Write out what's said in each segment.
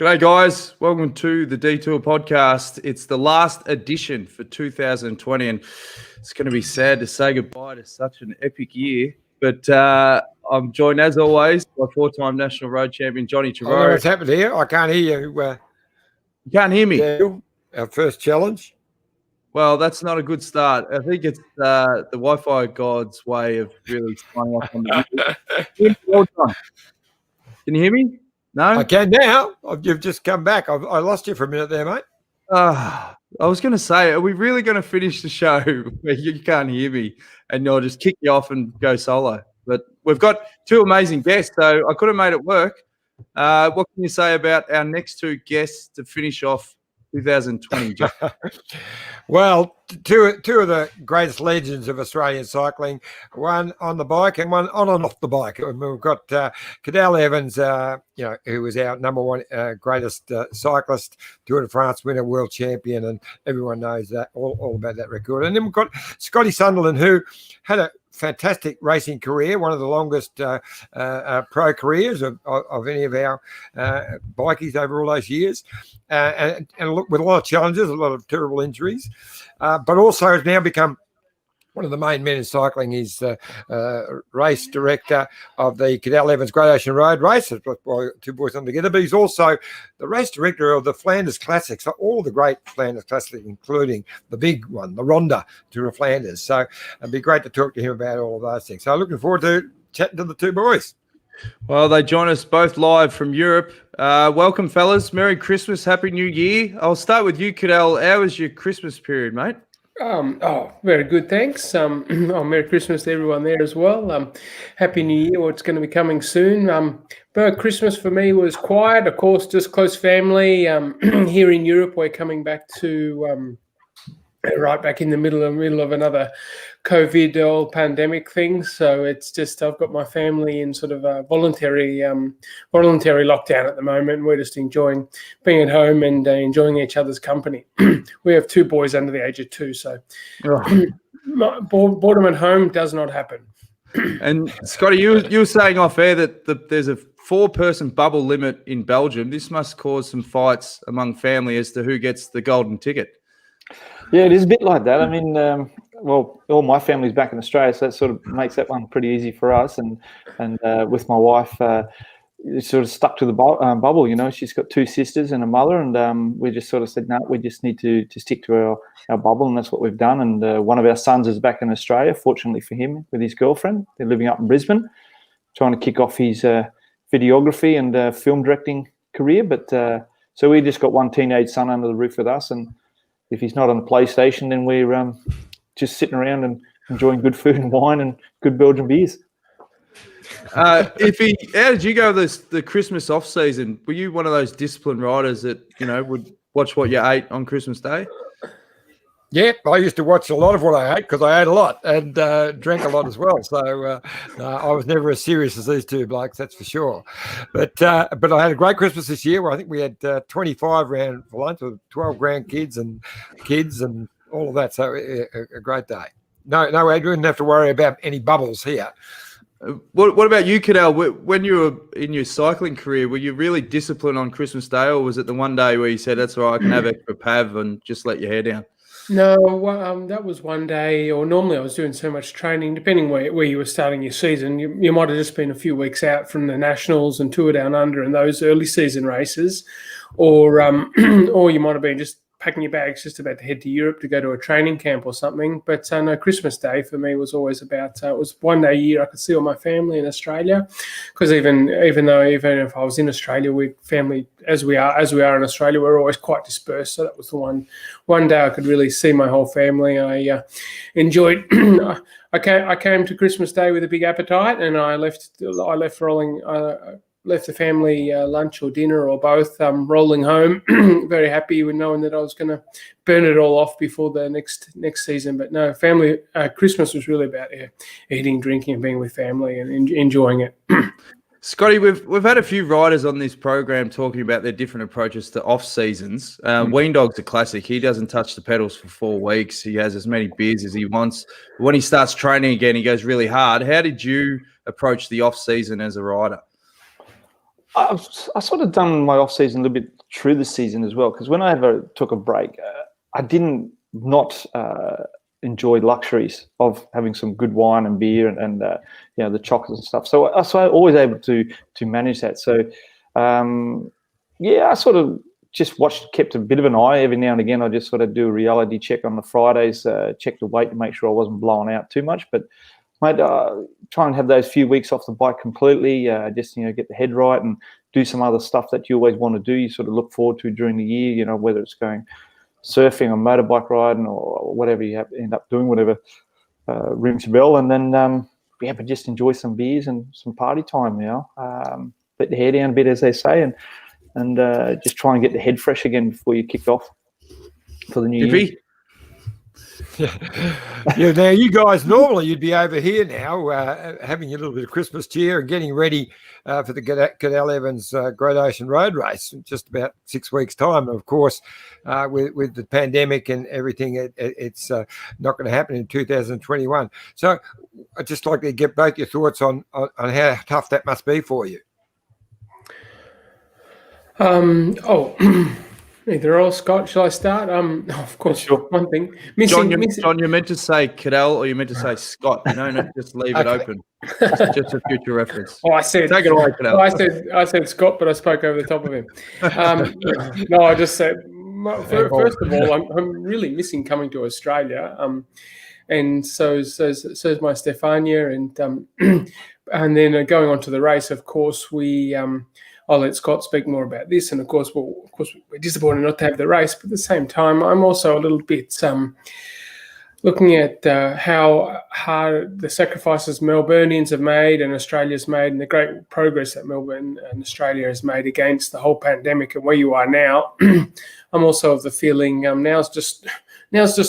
G'day, guys. Welcome to the Detour podcast. It's the last edition for 2020, and it's going to be sad to say goodbye to such an epic year. But I'm joined, as always, by four-time national road champion Johnny Trevorrow. I don't know what's happened here. I can't hear you. You can't hear me? Our first challenge. Well, that's not a good start. I think it's the Wi-Fi god's way of really signing off on the video. Well done. Can you hear me? No? I can now. You've just come back. I lost you for a minute there, mate. I was going to say, are we really going to finish the show where you can't hear me and I'll just kick you off and go solo? But we've got two amazing guests, so I could have made it work. What can you say about our next two guests to finish off 2020? Well, two of the greatest legends of Australian cycling, one on the bike and one on and off the bike. And we've got Cadel Evans, who was our number one greatest cyclist, Tour de France winner, world champion, and everyone knows that all about that record. And then we've got Scotty Sunderland, who had a fantastic racing career, one of the longest pro careers of any of our bikies over all those years, and look, with a lot of challenges, a lot of terrible injuries, but also has now become one of the main men in cycling. He's race director of the Cadel Evans Great Ocean Road race, two boys on together, but he's also the race director of the Flanders Classics, so all the great Flanders Classics, including the big one, the Ronda Tour of Flanders. So it'd be great to talk to him about all of those things. So looking forward to chatting to the two boys. Well, they join us both live from Europe. Welcome, fellas. Merry Christmas. Happy New Year. I'll start with you, Cadel. How was your Christmas period, mate? Very good, thanks. Merry Christmas to everyone there as well. Happy New Year, what's going to be coming soon. But Christmas for me was quiet, of course, just close family. Here in Europe, we're coming back to right back in the middle of another COVID old pandemic thing. So it's just I've got my family in sort of a voluntary lockdown at the moment. We're just enjoying being at home and enjoying each other's company. We have two boys under the age of 2, so boredom at home does not happen. And Scotty, you were saying off air that there's a 4-person bubble limit in Belgium. This must cause some fights among family as to who gets the golden ticket. Yeah, it is a bit like that. I mean, all my family's back in Australia, so that sort of makes that one pretty easy for us. And with my wife, sort of stuck to the bubble. You know, she's got 2 sisters and a mother, and we just sort of said, no, we just need to stick to our bubble, and that's what we've done. And one of our sons is back in Australia, fortunately for him, with his girlfriend. They're living up in Brisbane, trying to kick off his videography and film directing career. But so we just got one teenage son under the roof with us, and if he's not on the PlayStation, then we're just sitting around and enjoying good food and wine and good Belgian beers. How did you go the Christmas off season? Were you one of those disciplined riders that would watch what you ate on Christmas Day? Yeah, I used to watch a lot of what I ate because I ate a lot and drank a lot as well. So I was never as serious as these two blokes, that's for sure. But I had a great Christmas this year where I think we had 25 round for lunch with 12 grandkids and kids and all of that. So a great day. No, we didn't have to worry about any bubbles here. What about you, Cadel? When you were in your cycling career, were you really disciplined on Christmas Day, or was it the one day where you said, that's all right, I can have extra pav and just let your hair down? No, that was one day, or normally I was doing so much training, depending where you were starting your season. You might have just been a few weeks out from the Nationals and Tour Down Under and those early season races, or or you might have been just packing your bags just about to head to Europe to go to a training camp or something. But no, Christmas Day for me was always about, it was one day a year I could see all my family in Australia, because even if I was in Australia, we family, as we are in Australia, we're always quite dispersed. So that was the one day I could really see my whole family. I enjoyed, I came to Christmas Day with a big appetite, and I left rolling, left the family lunch or dinner or both, rolling home, very happy with knowing that I was going to burn it all off before the next season. But no, family Christmas was really about eating, drinking, and being with family and enjoying it. Scotty, we've had a few riders on this program talking about their different approaches to off seasons. Ween Dog's a classic. He doesn't touch the pedals for 4 weeks. He has as many beers as he wants. When he starts training again, he goes really hard. How did you approach the off season as a rider? I sort of done my off season a little bit through the season as well, because when I ever took a break, I didn't not enjoy luxuries of having some good wine and beer and the chocolates and stuff. So I was always able to manage that. So I sort of just kept a bit of an eye every now and again. I just sort of do a reality check on the Fridays, check the weight to make sure I wasn't blowing out too much. But mate, try and have those few weeks off the bike completely, just get the head right and do some other stuff that you always want to do. You sort of look forward to during the year, whether it's going surfing or motorbike riding or whatever you end up doing, whatever rings your bell. And then, but just enjoy some beers and some party time, let the hair down a bit, as they say, and just try and get the head fresh again before you kick off for the new year. Yeah, now you guys, normally you'd be over here now having a little bit of Christmas cheer and getting ready for the Cadel Evans Great Ocean Road Race in just about 6 weeks' time. And of course, with the pandemic and everything, it's not going to happen in 2021. So I'd just like to get both your thoughts on how tough that must be for you. Either or, Scott, shall I start? Of course, sure. One thing. John, you're meant to say Cadel or you're meant to say Scott. Not just leave it open. Just a future reference. Oh, I said. Take it away, Cadel. I said Scott, but I spoke over the top of him. No, I just said. First of all, I'm really missing coming to Australia. And so's my Stefania, and then going on to the race. Of course, I'll let Scott speak more about this, and of course, we're disappointed not to have the race. But at the same time, I'm also a little bit looking at how hard the sacrifices Melburnians have made and Australia's made, and the great progress that Melbourne and Australia has made against the whole pandemic and where you are now. I'm also of the feeling now's just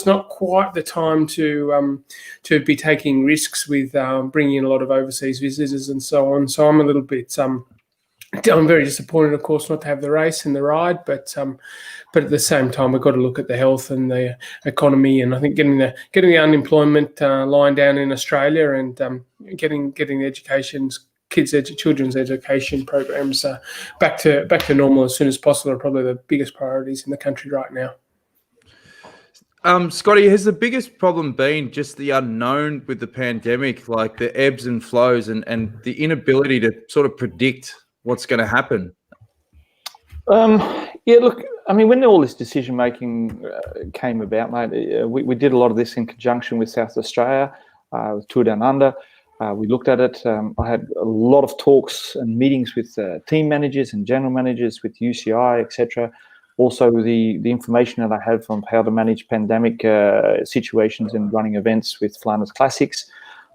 not quite the time to be taking risks with bringing in a lot of overseas visitors and so on. So I'm a little bit. I'm very disappointed, of course, not to have the race and the ride, but at the same time, we've got to look at the health and the economy, and I think getting the unemployment line down in Australia and getting the children's education programs back to normal as soon as possible are probably the biggest priorities in the country right now. Scotty, has the biggest problem been just the unknown with the pandemic, like the ebbs and flows and the inability to sort of predict what's going to happen? Look, I mean, when all this decision making came about, mate, we did a lot of this in conjunction with South Australia, with Tour Down Under. We looked at it. I had a lot of talks and meetings with team managers and general managers, with UCI, etc. Also, the information that I had from how to manage pandemic situations in running events with Flanders Classics.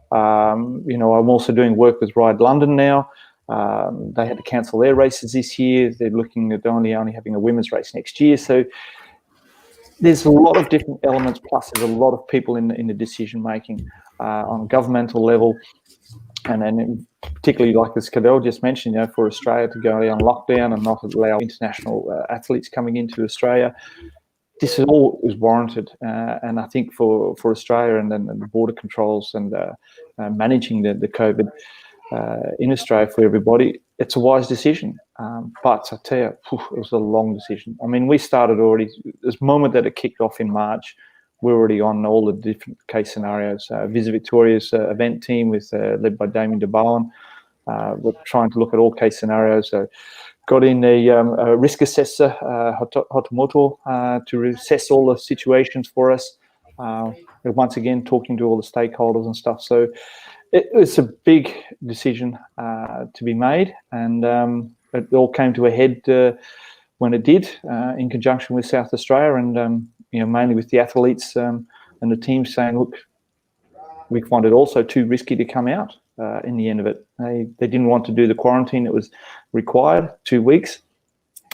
I'm also doing work with Ride London now. They had to cancel their races this year. They're looking at only having a women's race next year. So there's a lot of different elements, plus there's a lot of people in the decision making on a governmental level, and then particularly, like as Cadel just mentioned, for Australia to go on lockdown and not allow international athletes coming into Australia. This all is warranted, and I think for Australia and then the border controls and managing the COVID in Australia for everybody, it's a wise decision. But I tell you, it was a long decision. I mean, we started already, this moment that it kicked off in March, we're already on all the different case scenarios. Visit Victoria's event team led by Damien de Bowen. We're trying to look at all case scenarios. So got in a risk assessor, Hotomoto, to assess all the situations for us. Once again, talking to all the stakeholders and stuff. So it's a big decision to be made, and it all came to a head when it did, in conjunction with South Australia, and mainly with the athletes and the team saying, look, we find it also too risky to come out in the end of it. They didn't want to do the quarantine that was required, 2 weeks,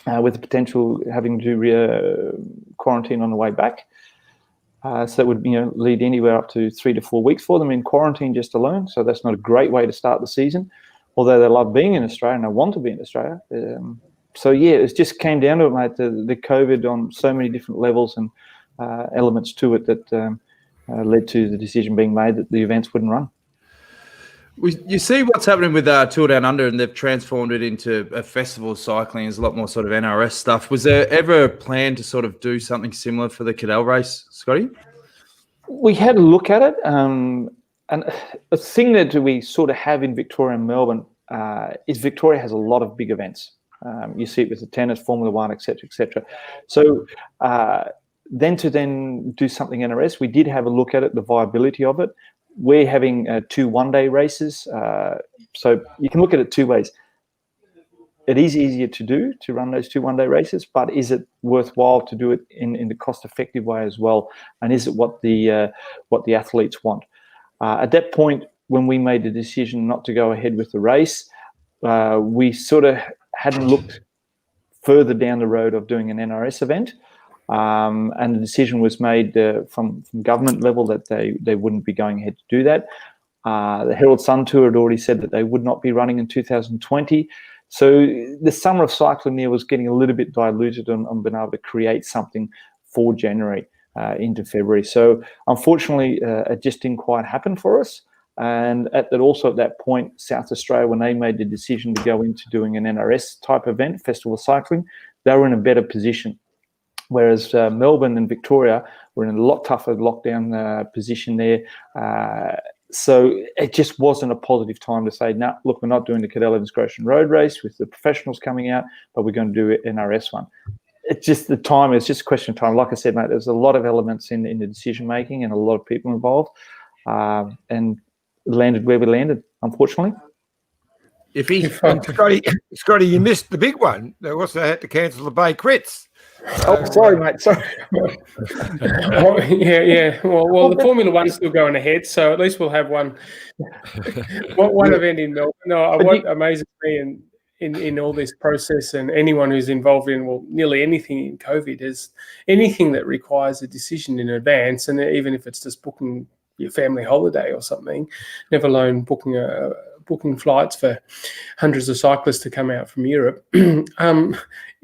with the potential having to do quarantine on the way back. So that would lead anywhere up to 3 to 4 weeks for them in quarantine just alone. So that's not a great way to start the season, although they love being in Australia and they want to be in Australia. It just came down to it, mate, the COVID on so many different levels and elements to it that led to the decision being made that the events wouldn't run. You see what's happening with Tour Down Under, and they've transformed it into a festival of cycling. There's a lot more sort of NRS stuff. Was there ever a plan to sort of do something similar for the Cadel race, Scotty? We had a look at it, and a thing that we sort of have in Victoria and Melbourne is Victoria has a lot of big events. You see it with the tennis, Formula One, etc., etc. So then to do something NRS, we did have a look at it, the viability of it. We're having 2 one-day races, so you can look at it 2 ways. It is easier to run those 2 one-day races, but is it worthwhile to do it in the cost-effective way as well? And is it what the athletes want? At that point, when we made the decision not to go ahead with the race, we sort of hadn't looked further down the road of doing an NRS event. And the decision was made from government level that they wouldn't be going ahead to do that. The Herald Sun Tour had already said that they would not be running in 2020. So the summer of cycling there was getting a little bit diluted on being able to create something for January into February. So unfortunately, it just didn't quite happen for us. And at that point, South Australia, when they made the decision to go into doing an NRS type event, Festival of Cycling, they were in a better position. Whereas Melbourne and Victoria were in a lot tougher lockdown position there. So it just wasn't a positive time to say, no, look, we're not doing the Cadel Evans Grosjean Road Race with the professionals coming out, but we're going to do an NRS one. It's just the time, it's just a question of time. Like I said, mate, there's a lot of elements in the decision-making and a lot of people involved. And landed where we landed, unfortunately. Scotty, you missed the big one. They also had to cancel the Bay Crits. Oh, sorry, mate. Sorry. Yeah. Well, the Formula One's still going ahead, so at least we'll have one event in Melbourne. No, what amazes me in all this process, and anyone who's involved in nearly anything in COVID, is anything that requires a decision in advance, and even if it's just booking your family holiday or something, never alone booking flights for hundreds of cyclists to come out from Europe.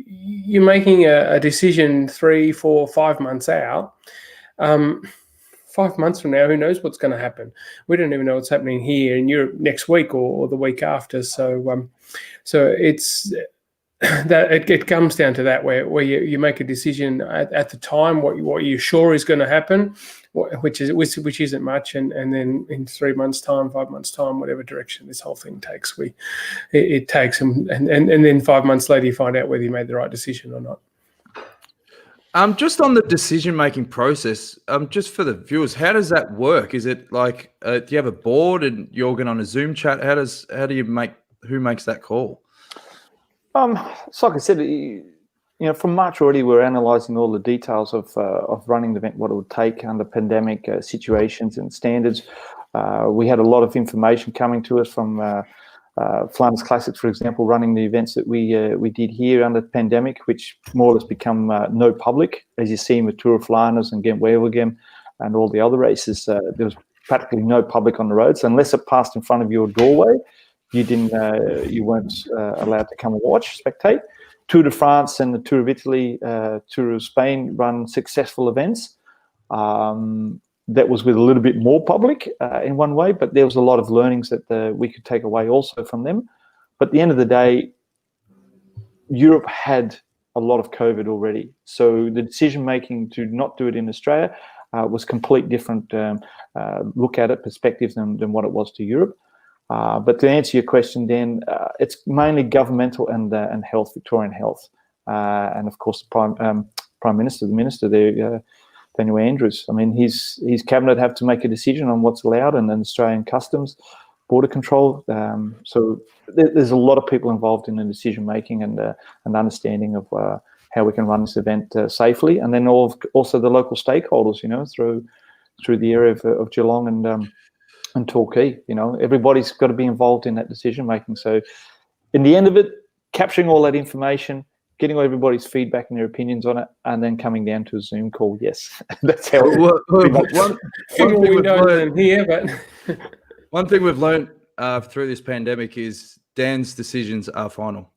You're making a decision 3, 4, 5 months out. 5 months from now, who knows what's going to happen? We don't even know what's happening here in Europe next week or the week after. So it's that it comes down to that where you make a decision at the time what you're sure is going to happen, which isn't much, and then in 3 months' time, 5 months' time, whatever direction this whole thing takes, it takes, and then 5 months later you find out whether you made the right decision or not. Just on the decision-making process, just for the viewers, how does that work? Is it like, do you have a board and you're going on a Zoom chat? Who makes that call? So like I said, from March already, we're analysing all the details of running the event, what it would take under pandemic situations and standards. We had a lot of information coming to us from Flanders Classics, for example, running the events that we did here under the pandemic, which more or less become no public, as you see with Tour of Flanders and Gent-Wevelgem and all the other races. There was practically no public on the roads, unless it passed in front of your doorway. You weren't allowed to come and watch, spectate. Tour de France and the Tour of Italy, Tour of Spain run successful events. That was with a little bit more public in one way, but there was a lot of learnings that we could take away also from them. But at the end of the day, Europe had a lot of COVID already. So the decision-making to not do it in Australia was complete different look at it, perspective than what it was to Europe. But to answer your question, Dan, it's mainly governmental and health, Victorian health, and of course the Prime Minister, the Minister there, Daniel Andrews. I mean, his cabinet have to make a decision on what's allowed, and then Australian Customs, border control. So there's a lot of people involved in the decision making and understanding of how we can run this event safely, and then also the local stakeholders, through the area of Geelong and Torquay. Everybody's got to be involved in that decision making. So in the end of it, capturing all that information, getting everybody's feedback and their opinions on it, and then coming down to a Zoom call. Yes, that's how one thing we've learned through this pandemic is Dan's decisions are final.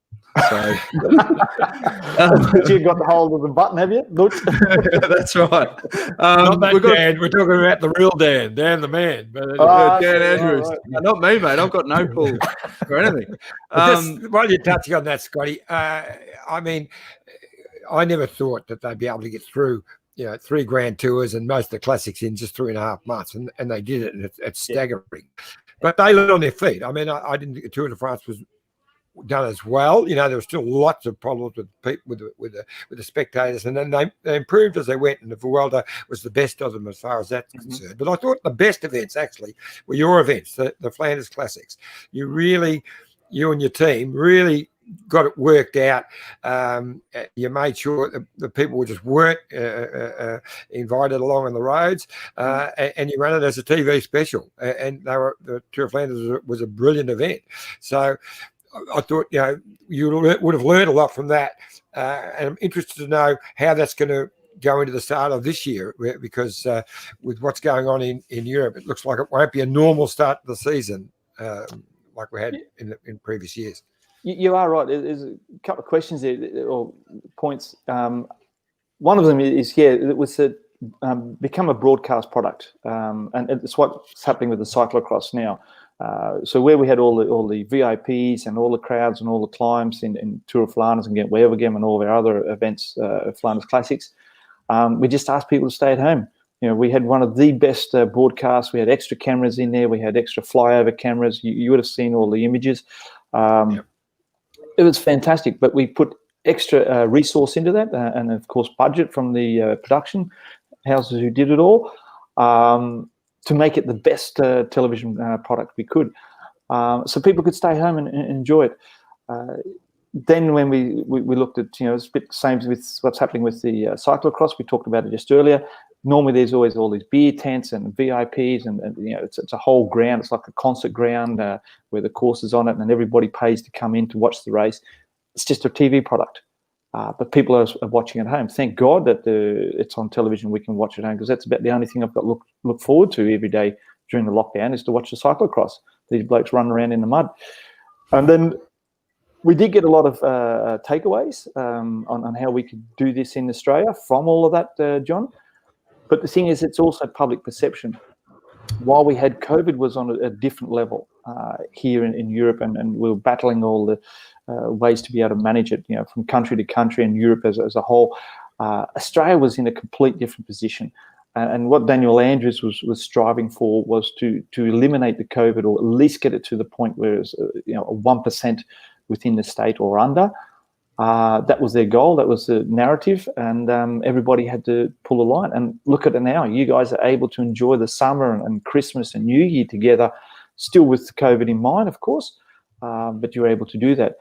So But you got the hold of the button, have you? Look. that's right. Not that we've got Dan. We're talking about the real Dan the man. But anyway. Dan okay, Andrews. right. Not me, mate. I've got no pull for anything. While you're touching on that, Scotty, I mean, I never thought that they'd be able to get through, 3 grand tours and most of the classics in just 3.5 months, and they did it, and it's staggering. But they learned on their feet. I mean, I didn't think the Tour de France was done as well. There were still lots of problems with people, with the spectators, and then they improved as they went, and the Vuelta was the best of them as far as that's concerned. But I thought the best events actually were your events, the Flanders Classics. You and your team really got it worked out. You made sure the people weren't invited along on the roads, and you ran it as a TV special. And the Tour of Flanders was a brilliant event. So I thought, you would have learned a lot from that. And I'm interested to know how that's going to go into the start of this year, because with what's going on in Europe, it looks like it won't be a normal start to the season like we had in previous years. You are right. There's a couple of questions there, or points. One of them is, it was to become a broadcast product, and it's what's happening with the cyclocross now. So where we had all the VIPs and all the crowds and all the climbs in Tour of Flanders and Gent-Wevelgem and all of our other events, Flanders Classics, we just asked people to stay at home. We had one of the best broadcasts. We had extra cameras in there. We had extra flyover cameras. You would have seen all the images. It was fantastic, but we put extra resource into that, and of course budget from the production houses who did it all, to make it the best television product we could, so people could stay home and enjoy it. Then when we looked at, it's a bit the same with what's happening with the cyclocross. We talked about it just earlier. Normally there's always all these beer tents and VIPs, and it's a whole ground. It's like a concert ground where the course is on it, and everybody pays to come in to watch the race. It's just a TV product, but people are watching at home. Thank God that it's on television. We can watch at home, because that's about the only thing I've got to look forward to every day during the lockdown, is to watch the cyclocross. These blokes run around in the mud. And then we did get a lot of takeaways on how we could do this in Australia from all of that, John. But the thing is, it's also public perception. While we had COVID was on a different level here in Europe, and we were battling all the ways to be able to manage it, from country to country, and Europe as a whole, Australia was in a complete different position. And what Daniel Andrews was striving for was to eliminate the COVID, or at least get it to the point where it's a 1% within the state or under. That was their goal. That was the narrative, and everybody had to pull a line. And look at it now. You guys are able to enjoy the summer and Christmas and New Year together, still with COVID in mind, of course, but you're able to do that.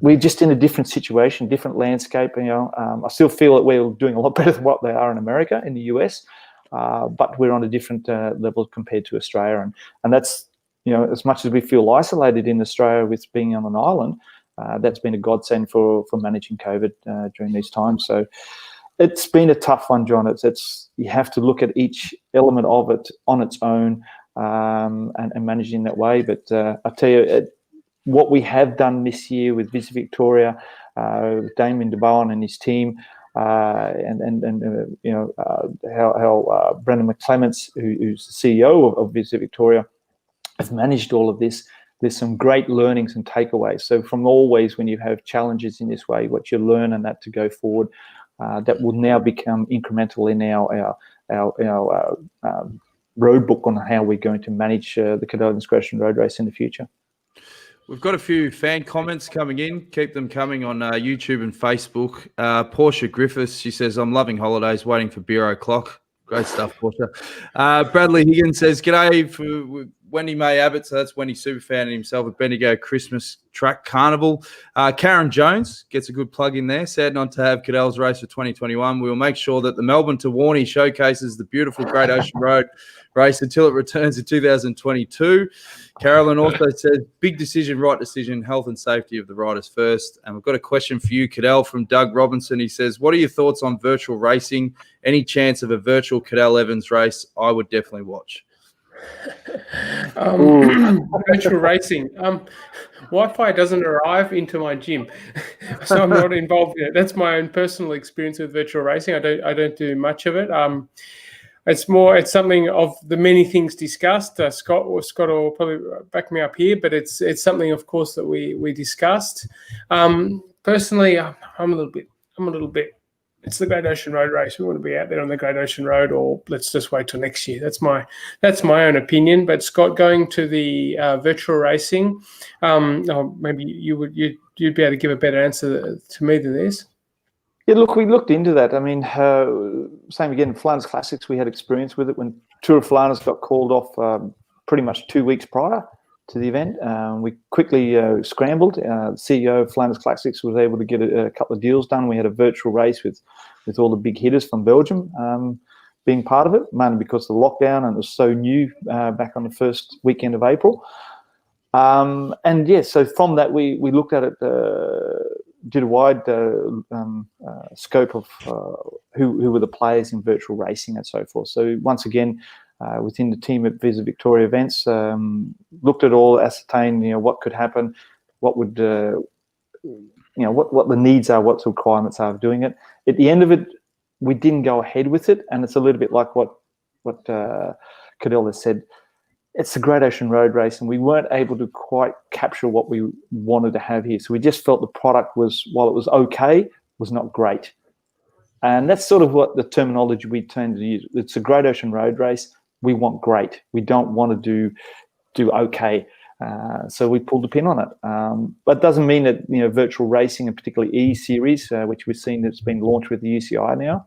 We're just in a different situation, different landscape. I still feel that we're doing a lot better than what they are in America, in the US, but we're on a different level compared to Australia. And that's, as much as we feel isolated in Australia with being on an island, that's been a godsend for managing COVID during these times. So it's been a tough one, John. It's you have to look at each element of it on its own, and manage in that way. But I tell you, what we have done this year with Visit Victoria, with Damien DeBowen and his team, and how Brendan McClements, who's the CEO of Visit Victoria, have managed all of this. There's some great learnings and takeaways. So from always, when you have challenges in this way, what you learn and that to go forward, that will now become incremental in our road book on how we're going to manage the Cadel Evans Road Race in the future. We've got a few fan comments coming in. Keep them coming on YouTube and Facebook. Portia Griffiths, she says, I'm loving holidays, waiting for beer o'clock. Great stuff, Portia. Bradley Higgins says, g'day for Wendy May Abbott. So that's Wendy Superfan and himself at Bendigo Christmas Track Carnival. Karen Jones gets a good plug in there. Sad not to have Cadel's race for 2021. We will make sure that the Melbourne to Warney showcases the beautiful Great Ocean Road race until it returns in 2022. Carolyn also says, big decision, right decision, health and safety of the riders first. And we've got a question for you, Cadel, from Doug Robinson. He says, what are your thoughts on virtual racing? Any chance of a virtual Cadel Evans race? I would definitely watch. Virtual racing. Wi-Fi doesn't arrive into my gym, so I'm not involved in it. That's my own personal experience with virtual racing. I don't do much of it. It's something of the many things discussed. Scott will probably back me up here, but it's something, of course, that we discussed. Personally, I'm a little bit. It's the Great Ocean Road Race. We want to be out there on the Great Ocean Road, or let's just wait till next year. That's my own opinion. But Scott, going to the virtual racing, maybe you'd be able to give a better answer to me than this. Yeah, look, we looked into that. I mean, same again, Flanders Classics, we had experience with it when Tour of Flanders got called off pretty much 2 weeks prior to the event. We quickly scrambled. The CEO of Flanders Classics was able to get a couple of deals done. We had a virtual race with all the big hitters from Belgium being part of it, mainly because of the lockdown, and it was so new back on the first weekend of April. And yeah, so from that, we looked at it, did a wide scope of who were the players in virtual racing and so forth. So once again, within the team at Visa Victoria Events, looked at all, ascertained, what could happen, what would, what the needs are, what the requirements are of doing it. At the end of it, we didn't go ahead with it, and it's a little bit like what Cadel has said. It's the Great Ocean Road Race, and we weren't able to quite capture what we wanted to have here. So we just felt the product was, while it was okay, was not great. And that's sort of what the terminology we tend to use. It's a Great Ocean Road Race. We want great. We don't want to do okay. So we pulled the pin on it. But it doesn't mean that virtual racing, and particularly E-Series, which we've seen that's been launched with the UCI now.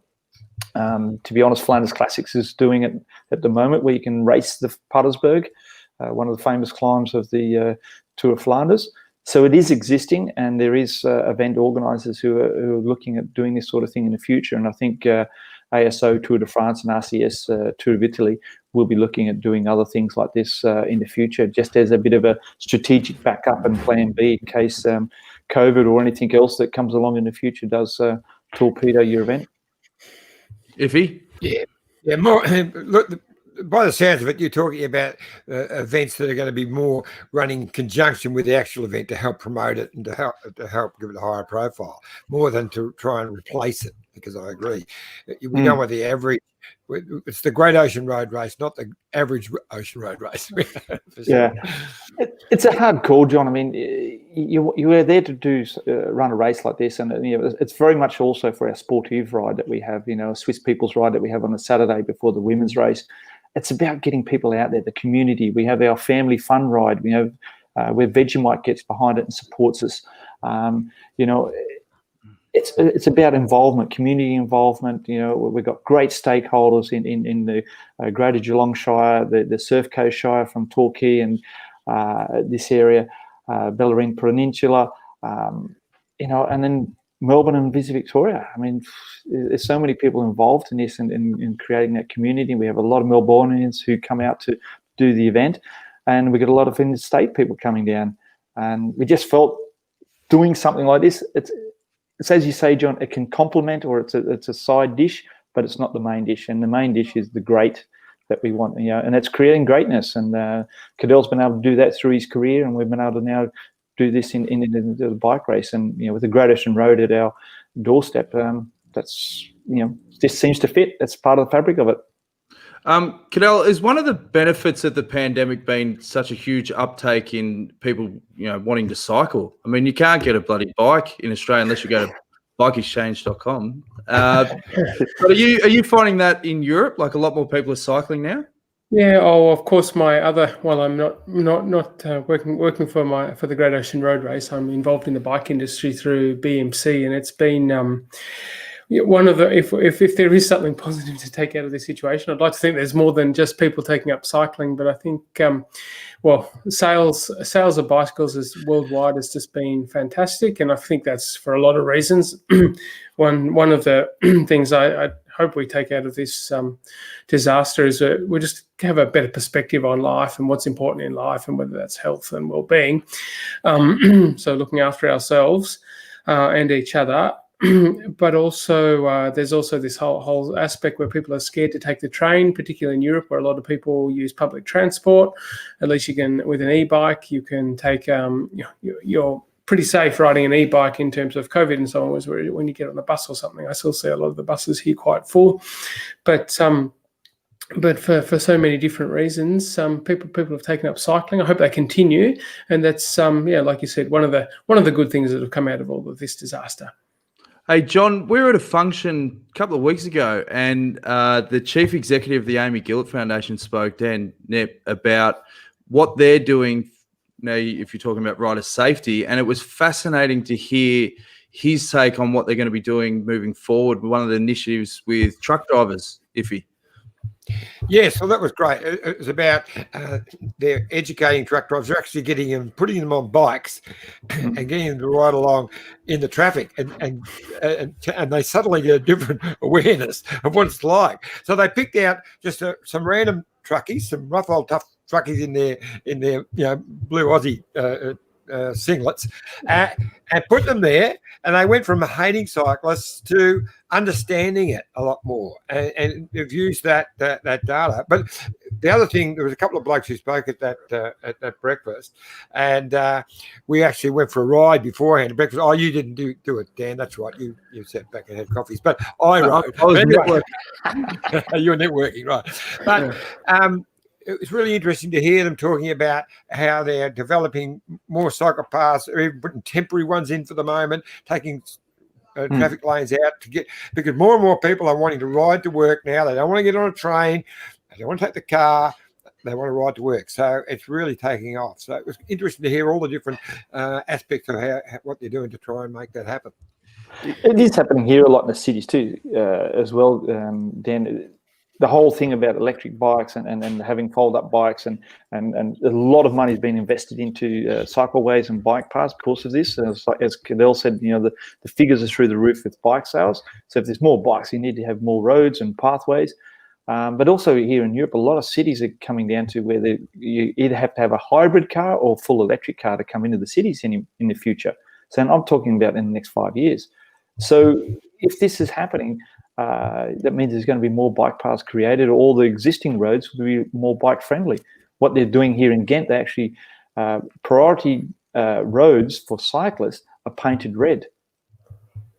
To be honest, Flanders Classics is doing it at the moment, where you can race the Puttersberg, one of the famous climbs of the Tour of Flanders. So it is existing, and there is event organisers who are looking at doing this sort of thing in the future. And I think ASO Tour de France and RCS Tour of Italy will be looking at doing other things like this in the future, just as a bit of a strategic backup and plan B in case COVID or anything else that comes along in the future does torpedo your event. Iffy? Yeah. More look. By the sounds of it, you're talking about events that are going to be more running in conjunction with the actual event to help promote it and to help give it a higher profile, more than to try and replace it. Because I agree, we don't want the average. It's the Great Ocean Road Race, not the average ocean road race. Yeah, it's a hard call, John. I mean, you are there to run a race like this, and it's very much also for our sportive ride that we have. A Swiss People's Ride that we have on a Saturday before the women's race. It's about getting people out there, the community. We have our family fun ride. We have where Vegemite gets behind it and supports us. It's about involvement, community involvement. We've got great stakeholders in the Greater Geelong Shire, the Surf Coast Shire from Torquay and this area, Bellarine Peninsula, and then Melbourne and Visa Victoria. I mean, there's so many people involved in this and in creating that community. We have a lot of Melbournians who come out to do the event, and we get a lot of interstate people coming down. And we just felt doing something like this, it's as you say, John, it can complement, or it's a side dish, but it's not the main dish. And the main dish is the great that we want, and it's creating greatness. And Cadel's been able to do that through his career, and we've been able to now do this in the bike race. And with the Great Ocean Road at our doorstep, that's just seems to fit. That's part of the fabric of it. Cadel, is one of the benefits of the pandemic been such a huge uptake in people, wanting to cycle? I mean, you can't get a bloody bike in Australia unless you go to bikeexchange.com. But are you finding that in Europe, like a lot more people are cycling now? Yeah. Oh, of course. I'm not working for the Great Ocean Road Race. I'm involved in the bike industry through BMC, and it's been one of the, if there is something positive to take out of this situation, I'd like to think there's more than just people taking up cycling. But I think, sales of bicycles worldwide has just been fantastic, and I think that's for a lot of reasons. One of the things I hope we take out of this disaster is that we just have a better perspective on life and what's important in life, and whether that's health and well-being. So looking after ourselves and each other. but also there's also this whole aspect where people are scared to take the train, particularly in Europe, where a lot of people use public transport. At least you can, with an e-bike, you can take you're pretty safe riding an e-bike in terms of COVID and so on. Was when you get on a bus or something, I still see a lot of the buses here quite full, but for so many different reasons, people have taken up cycling. I hope they continue, and that's like you said, one of the good things that have come out of all of this disaster. Hey, John, we were at a function a couple of weeks ago, and the chief executive of the Amy Gillett Foundation spoke, Dan Knepp, about what they're doing now, if you're talking about rider safety, and it was fascinating to hear his take on what they're going to be doing moving forward with one of the initiatives with truck drivers, Iffy. Yes, well, that was great. It was about they're educating truck drivers. They're actually getting them, putting them on bikes, and getting them to ride along in the traffic, and they suddenly get a different awareness of what it's like. So they picked out just some random truckies, some rough old tough truckies in their blue Aussie singlets, and put them there, and they went from hating cyclists to understanding it a lot more, and they've used that data. But the other thing, there was a couple of blokes who spoke at that breakfast, and we actually went for a ride beforehand. Breakfast. Oh, you didn't do it, Dan. That's right. You sat back and had coffees, but I rode. I was networking. You were networking, right? But it was really interesting to hear them talking about how they're developing more cycle paths, or even putting temporary ones in for the moment, taking traffic lanes out because more and more people are wanting to ride to work now. They don't want to get on a train. They don't want to take the car. They want to ride to work. So it's really taking off. So it was interesting to hear all the different aspects of what they're doing to try and make that happen. It is happening here a lot in the cities too, as well, Dan. The whole thing about electric bikes and having fold-up bikes and a lot of money has been invested into cycleways and bike paths because of this. As Cadel said, the figures are through the roof with bike sales. So if there's more bikes, you need to have more roads and pathways. But also here in Europe, a lot of cities are coming down to where you either have to have a hybrid car or full electric car to come into the cities in the future. So I'm talking about in the next 5 years. So if this is happening, that means there's going to be more bike paths created. All the existing roads will be more bike friendly. What they're doing here in Ghent, they actually priority roads for cyclists are painted red.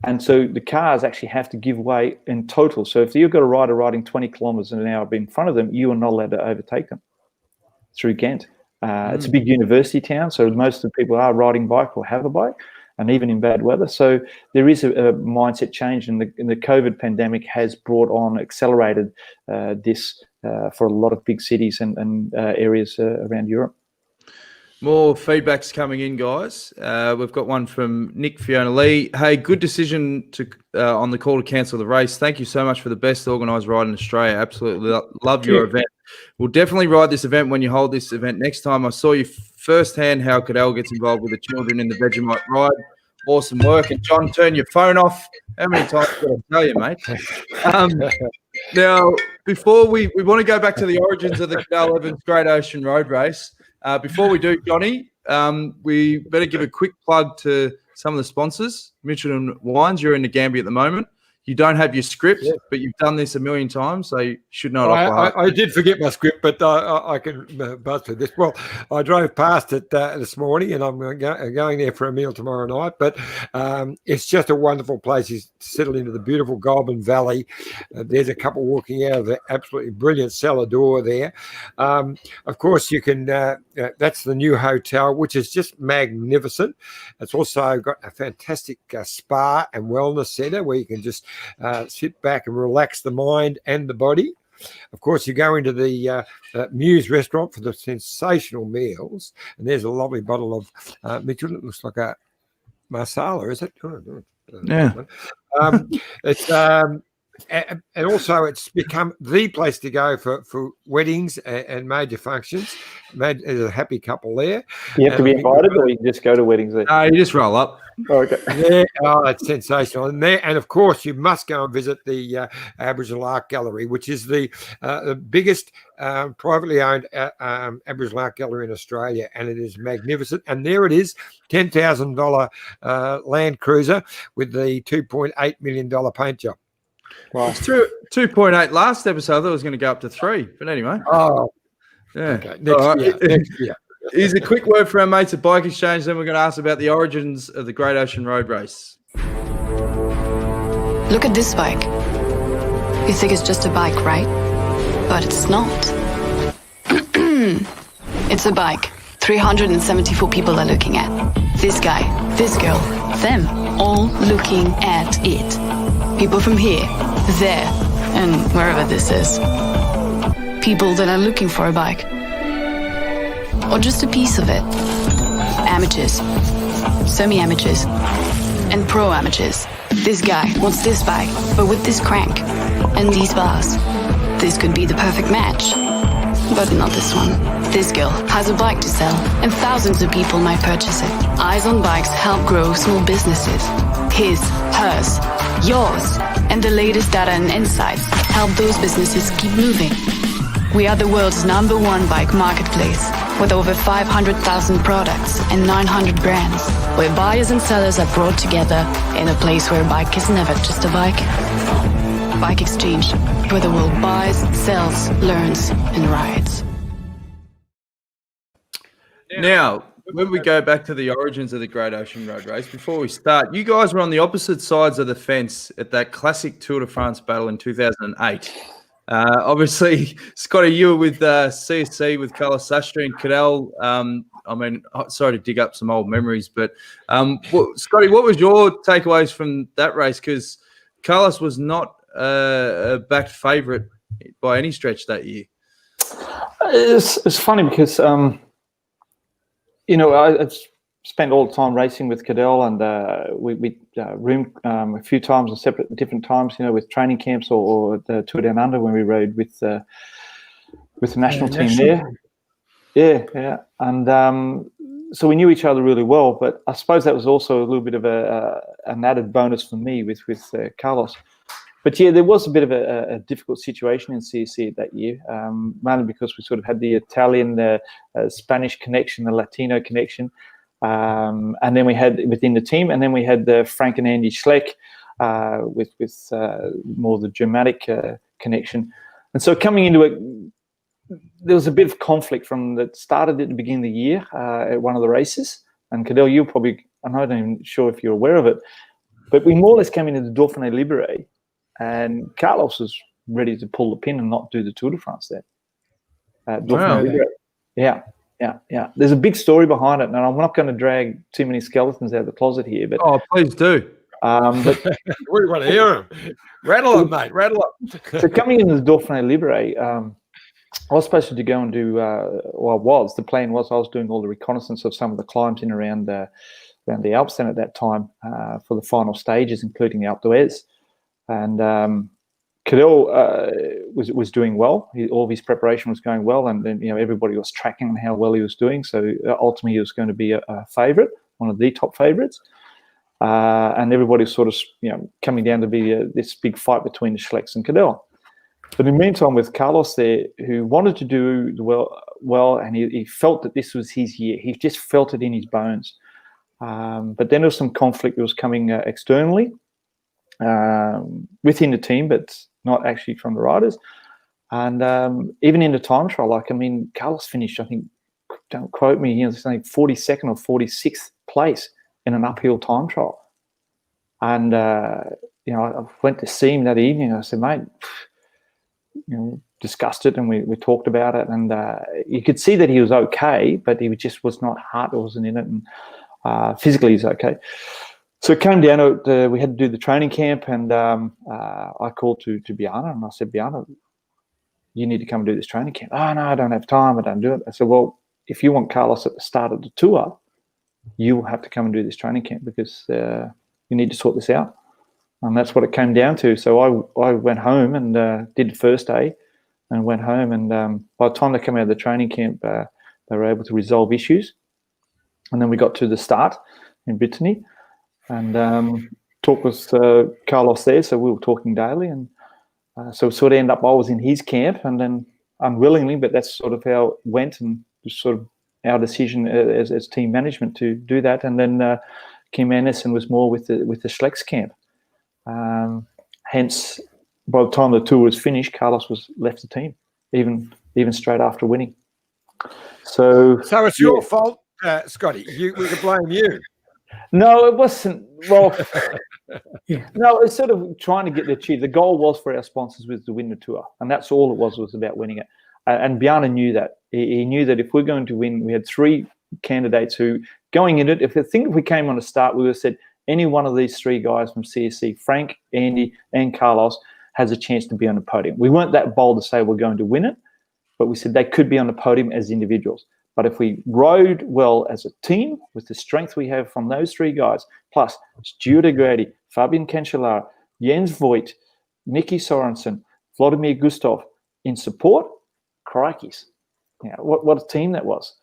And so the cars actually have to give way in total. So if you've got a rider riding 20 kilometres an hour in front of them, you are not allowed to overtake them through Ghent. It's a big university town, so most of the people are riding bike or have a bike, and even in bad weather. So there is a mindset change, and the COVID pandemic has brought on, accelerated this for a lot of big cities and areas around Europe. More feedback's coming in, guys. We've got one from Nick Fiona Lee. Hey, good decision on the call to cancel the race. Thank you so much for the best organised ride in Australia. Absolutely love your event. We'll definitely ride this event when you hold this event next time. I saw you firsthand how Cadel gets involved with the children in the Vegemite ride. Awesome work. And John, turn your phone off. How many times did I tell you, mate? Now, before we want to go back to the origins of the Cadel Evans Great Ocean Road Race. Before we do, Johnny, we better give a quick plug to some of the sponsors. Michelin Wines, you're in the Gambia at the moment. You don't have your script, but you've done this a million times, so you should know it off by heart. I did forget my script, but I can buzz through this. Well, I drove past it this morning, and I'm going there for a meal tomorrow night. But it's just a wonderful place. You settle into the beautiful Goulburn Valley. There's a couple walking out of the absolutely brilliant cellar door there. Of course, you can. That's the new hotel, which is just magnificent. It's also got a fantastic spa and wellness centre where you can just sit back and relax the mind and the body. Of course, you go into the Muse restaurant for the sensational meals, and there's a lovely bottle of Mitchell. It looks like a Marsala, is it? Yeah. It's and also it's become the place to go for weddings and major functions. There's a happy couple there. You have to be invited, or you can just go to weddings there? No, you just roll up. Okay. Yeah, oh, it's sensational. And of course, you must go and visit the Aboriginal Art Gallery, which is the biggest privately owned Aboriginal Art Gallery in Australia, and it is magnificent. And there it is, $10,000 Land Cruiser with the $2.8 million paint job. Right. It's 2.8 last episode. I thought it was going to go up to 3, but anyway. Oh, Yeah. okay. Next year. Here's a quick word for our mates at Bike Exchange. Then we're going to ask about the origins of the Great Ocean Road Race. Look at this bike. You think it's just a bike, right? But it's not. It's a bike 374 people are looking at. This guy, this girl, them, all looking at it. People from here, there, and wherever this is. People that are looking for a bike. Or just a piece of it. Amateurs, semi-amateurs, and pro-amateurs. This guy wants this bike, but with this crank and these bars. This could be the perfect match. But not this one. This girl has a bike to sell, and thousands of people might purchase it. Eyes on Bikes help grow small businesses. His, hers, yours, and the latest data and insights help those businesses keep moving. We are the world's #1 bike marketplace, with over 500,000 products and 900 brands, where buyers and sellers are brought together in a place where a bike is never just a bike. Bike Exchange, where the world buys, sells, learns, and rides. Now, when we go back to the origins of the Great Ocean Road Race, before we start, you guys were on the opposite sides of the fence at that classic Tour de France battle in 2008. Obviously, Scotty, you were with CSC with Carlos Sastre and Cadel. Sorry to dig up some old memories, but Scotty, what was your takeaways from that race? Because Carlos was not a backed favourite by any stretch that year. It's funny because I spent all the time racing with Cadel, and we roomed a few times on different times, with training camps or the Tour Down Under when we rode with the national team there. Yeah. And so we knew each other really well, but I suppose that was also a little bit of an added bonus for me with Carlos. But yeah, there was a bit of a difficult situation in CSC that year, mainly because we sort of had the Italian, the Spanish connection, the Latino connection. And then we had within the team, and then we had the Frank and Andy Schleck with more the Germanic connection. And so coming into it, there was a bit of conflict from that started at the beginning of the year at one of the races. And Cadel, I'm not even sure if you're aware of it, but we more or less came into the Dauphiné Libéré, and Carlos was ready to pull the pin and not do the Tour de France there. Dauphiné Libéré. Yeah. There's a big story behind it, and I'm not going to drag too many skeletons out of the closet here. But please do. But we want to hear them. Rattle them, mate. Rattle them. So coming into the Dauphiné Libéré, I was supposed to go and do. The plan was I was doing all the reconnaissance of some of the climbs in around the Alps then at that time for the final stages, including the Alpe d'Huez, and. Cadel was doing well. All of his preparation was going well, and then everybody was tracking how well he was doing. So ultimately, he was going to be a favourite, one of the top favourites, and everybody was sort of coming down to be this big fight between the Schlecks and Cadel. But in the meantime, with Carlos there, who wanted to do well, and he felt that this was his year. He just felt it in his bones. But then there was some conflict that was coming externally within the team, but not actually from the riders. And even in the time trial, Carlos finished, I think, don't quote me, saying 42nd or 46th place in an uphill time trial. And, I went to see him that evening. I said, mate, discussed it, and we talked about it. And you could see that he was okay, but he just was not, heart wasn't in it. And physically he's okay. So it came down to we had to do the training camp, and I called to Bjarne, and I said, Bjarne, you need to come and do this training camp. Oh, no, I don't have time. I don't do it. I said, well, if you want Carlos at the start of the tour, you will have to come and do this training camp because you need to sort this out. And that's what it came down to. So I went home and did the first day and went home. And by the time they came out of the training camp, they were able to resolve issues. And then we got to the start in Brittany. and talked with Carlos there, so we were talking daily, and so we sort of ended up. I was in his camp, and then unwillingly, but that's sort of how it went, and just sort of our decision as team management to do that, and then Kim Anderson was more with the Schlecks camp. Hence, by the time the tour was finished, Carlos was left the team, even straight after winning. So it's your fault, Scotty. We could blame you. No, it wasn't. Well, no, it's sort of trying to get the achieve. The goal was for our sponsors was to win the tour, and that's all it was about winning it. And Bjarne knew that. He knew that if we're going to win, we had 3 candidates who, going in it, if we came on the start, we would have said any one of these 3 guys from CSC, Frank, Andy, and Carlos, has a chance to be on the podium. We weren't that bold to say we're going to win it, but we said they could be on the podium as individuals. But if we rode well as a team with the strength we have from those 3 guys, plus Stuart Agredi, Fabian Cancellara, Jens Voigt, Nicky Sorensen, Vladimir Gustov in support, crikeys. You know, what a team that was.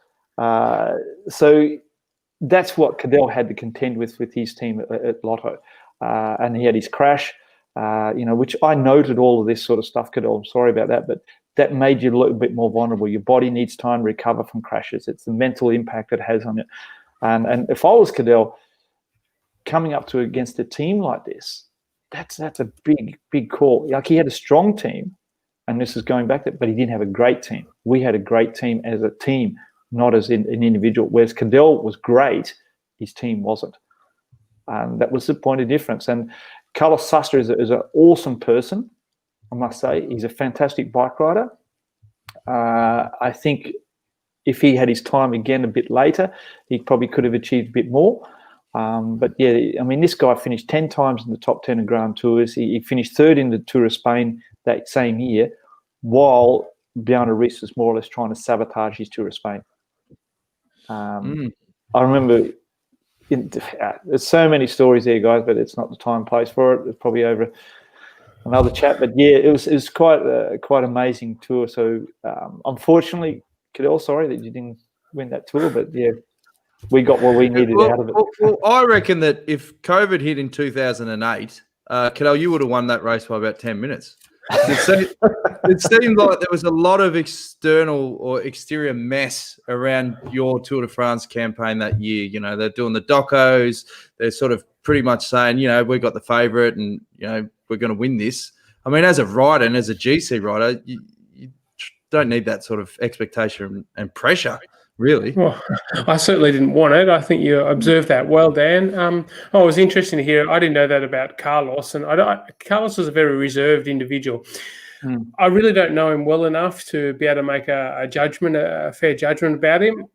So that's what Cadel had to contend with his team at Lotto. And he had his crash, which I noted all of this sort of stuff, Cadel. I'm sorry about that, but that made you a little bit more vulnerable. Your body needs time to recover from crashes. It's the mental impact it has on it. And if I was Cadel, coming up to against a team like this, that's a big call. Like, he had a strong team, and this is going back to it, but he didn't have a great team. We had a great team as a team, not as an individual. Whereas Cadel was great, his team wasn't. And that was the point of difference. And Carlos Sastre is an awesome person, I must say. He's a fantastic bike rider. I think if he had his time again a bit later, he probably could have achieved a bit more. But yeah, I mean, this guy finished 10 times in the top 10 of Grand Tours. He finished 3rd in the Tour of Spain that same year, while Bjarne Riis was more or less trying to sabotage his Tour of Spain. I remember, there's so many stories there, guys, but it's not the time and place for it. It's probably over another chat. But yeah, it was quite amazing tour. So unfortunately, Cadel, sorry that you didn't win that tour, but yeah, we got what we needed out of it. Well, I reckon that if COVID hit in 2008, Cadel, you would have won that race by about 10 minutes. It seemed like there was a lot of external or exterior mess around your Tour de France campaign that year. You know, they're doing the docos. They're sort of pretty much saying, you know, we got the favourite and, you know, we're going to win this. I mean, as a rider and as a GC rider, you don't need that sort of expectation and pressure, really. Well, I certainly didn't want it. I think you observed that well, Dan. It was interesting to hear. I didn't know that about Carlos, and Carlos was a very reserved individual. I really don't know him well enough to be able to make a judgment, a fair judgment about him.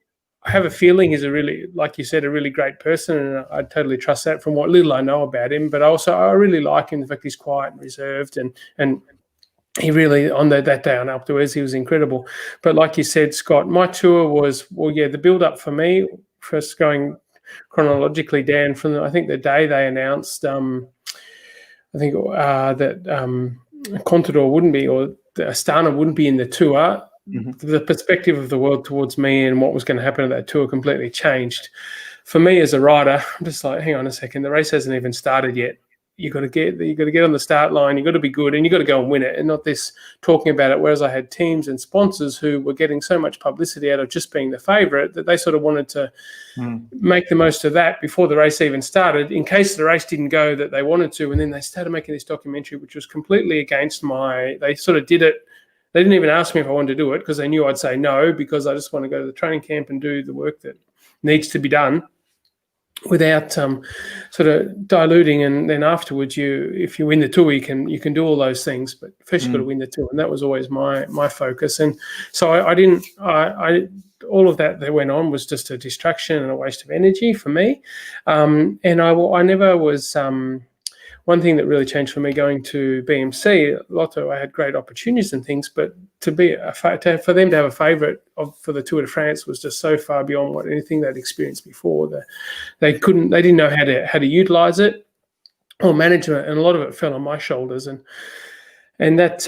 I have a feeling he's a really, like you said, a really great person, and I totally trust that from what little I know about him. But also, I really like him. In fact, he's quiet and reserved, and he really, on that day and afterwards, he was incredible. But like you said, Scott, my tour was, the build-up for me, first going chronologically, Dan, from I think the day they announced, that Contador wouldn't be, or the Astana wouldn't be in the tour. The perspective of the world towards me and what was going to happen at that tour completely changed. For me as a rider, I'm just like, hang on a second, the race hasn't even started yet. You got to get on the start line. You got to be good, and you got to go and win it, and not this talking about it. Whereas I had teams and sponsors who were getting so much publicity out of just being the favourite that they sort of wanted to make the most of that before the race even started, in case the race didn't go that they wanted to. And then they started making this documentary, which was completely against they sort of did it. They didn't even ask me if I wanted to do it because they knew I'd say no, because I just want to go to the training camp and do the work that needs to be done, without sort of diluting. And then afterwards, if you win the tour, you can do all those things. But first, you've got to win the tour, and that was always my focus. And so I all of that went on was just a distraction and a waste of energy for me. And I never was. One thing that really changed for me going to BMC Lotto, I had great opportunities and things, but for them to have a favourite for the Tour de France was just so far beyond what anything they'd experienced before. They didn't know how to utilise it or manage it, and a lot of it fell on my shoulders. And that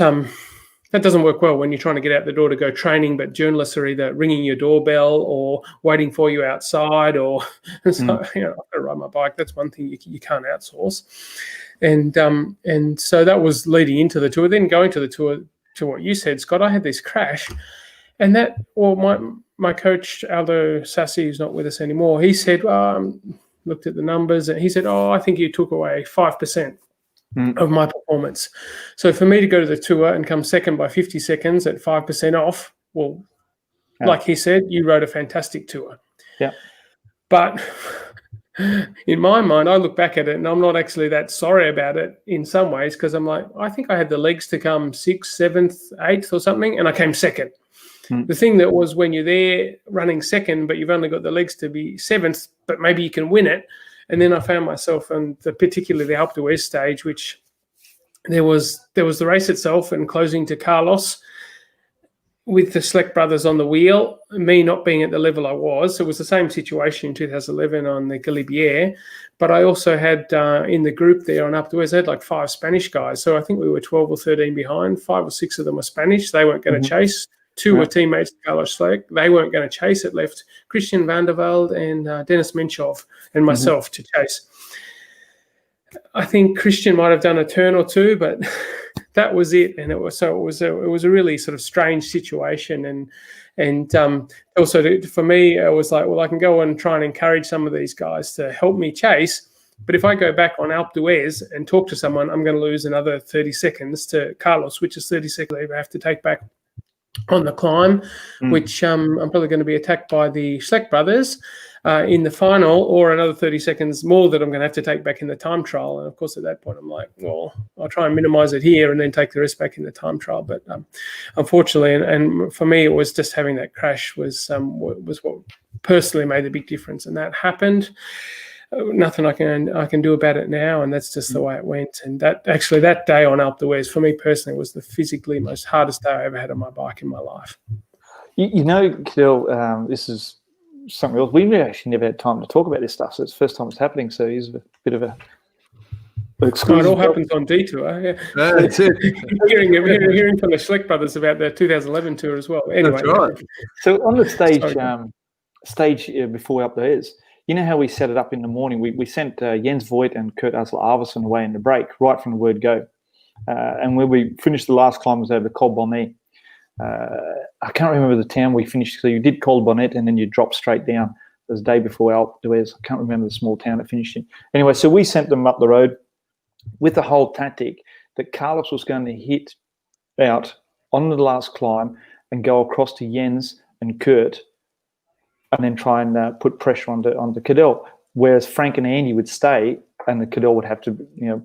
that doesn't work well when you're trying to get out the door to go training, but journalists are either ringing your doorbell or waiting for you outside, or so, I've got to ride my bike. That's one thing you can't outsource. And so that was leading into the tour. Then going to the tour, to what you said, Scott, I had this crash, and my coach, Aldo Sassi, who's not with us anymore, he said, looked at the numbers, and he said, I think you took away 5% of my performance. So for me to go to the tour and come second by 50 seconds at 5% off, well, like he said, you rode a fantastic tour. Yeah. But in my mind, I look back at it and I'm not actually that sorry about it in some ways, because I'm like, I think I had the legs to come 6th, 7th, 8th or something, and I came second. The thing that was, when you're there running second, but you've only got the legs to be 7th, but maybe you can win it. And then I found myself on particularly the Alpe d'Huez stage, which there was the race itself and closing to Carlos with the Schleck brothers on the wheel, me not being at the level I was. So it was the same situation in 2011 on the Galibier. But I also had in the group there on Alpe d'Huez, I had like 5 Spanish guys. So I think we were 12 or 13 behind. 5 or 6 of them were Spanish. They weren't going to chase. 2 were teammates of Carlos Schleck. They weren't going to chase. It left Christian van der Velde and Dennis Menchov and myself to chase. I think Christian might have done a turn or 2, but that was it. And it was a really sort of strange situation. And also for me, it was like, well, I can go and try and encourage some of these guys to help me chase. But if I go back on Alpe d'Huez and talk to someone, I'm going to lose another 30 seconds to Carlos, which is 30 seconds I have to take back on the climb, which I'm probably going to be attacked by the Schleck brothers in the final, or another 30 seconds more that I'm going to have to take back in the time trial. And of course, at that point, I'm like, well, I'll try and minimize it here and then take the rest back in the time trial. But unfortunately, and for me, it was just having that crash was what personally made the big difference. And that happened. Nothing I can do about it now, and that's just the way it went. And that day on Alpe d'Huez for me personally was the physically most hardest day I ever had on my bike in my life. You know, Cadel, this is something else. We actually never had time to talk about this stuff, so it's the first time it's happening. So he's a bit of a exclusive. It all happens on detour. Yeah, that's it. hearing from the Schleck brothers about the 2011 tour as well. Anyway, that's right. So on the stage before Alpe d'Huez, you know how we set it up in the morning? We sent Jens Voigt and Kurt Asler-Arvidsson away in the break right from the word go. And when we finished the last climb was over Col Bonnet. I can't remember the town we finished. So you did Col Bonnet and then you dropped straight down. It was the day before Alpe d'Huez. I can't remember the small town it finished in. Anyway, so we sent them up the road with the whole tactic that Carlos was going to hit out on the last climb and go across to Jens and Kurt, and then try and put pressure onto Cadel, whereas Frank and Andy would stay, and the Cadel would have to,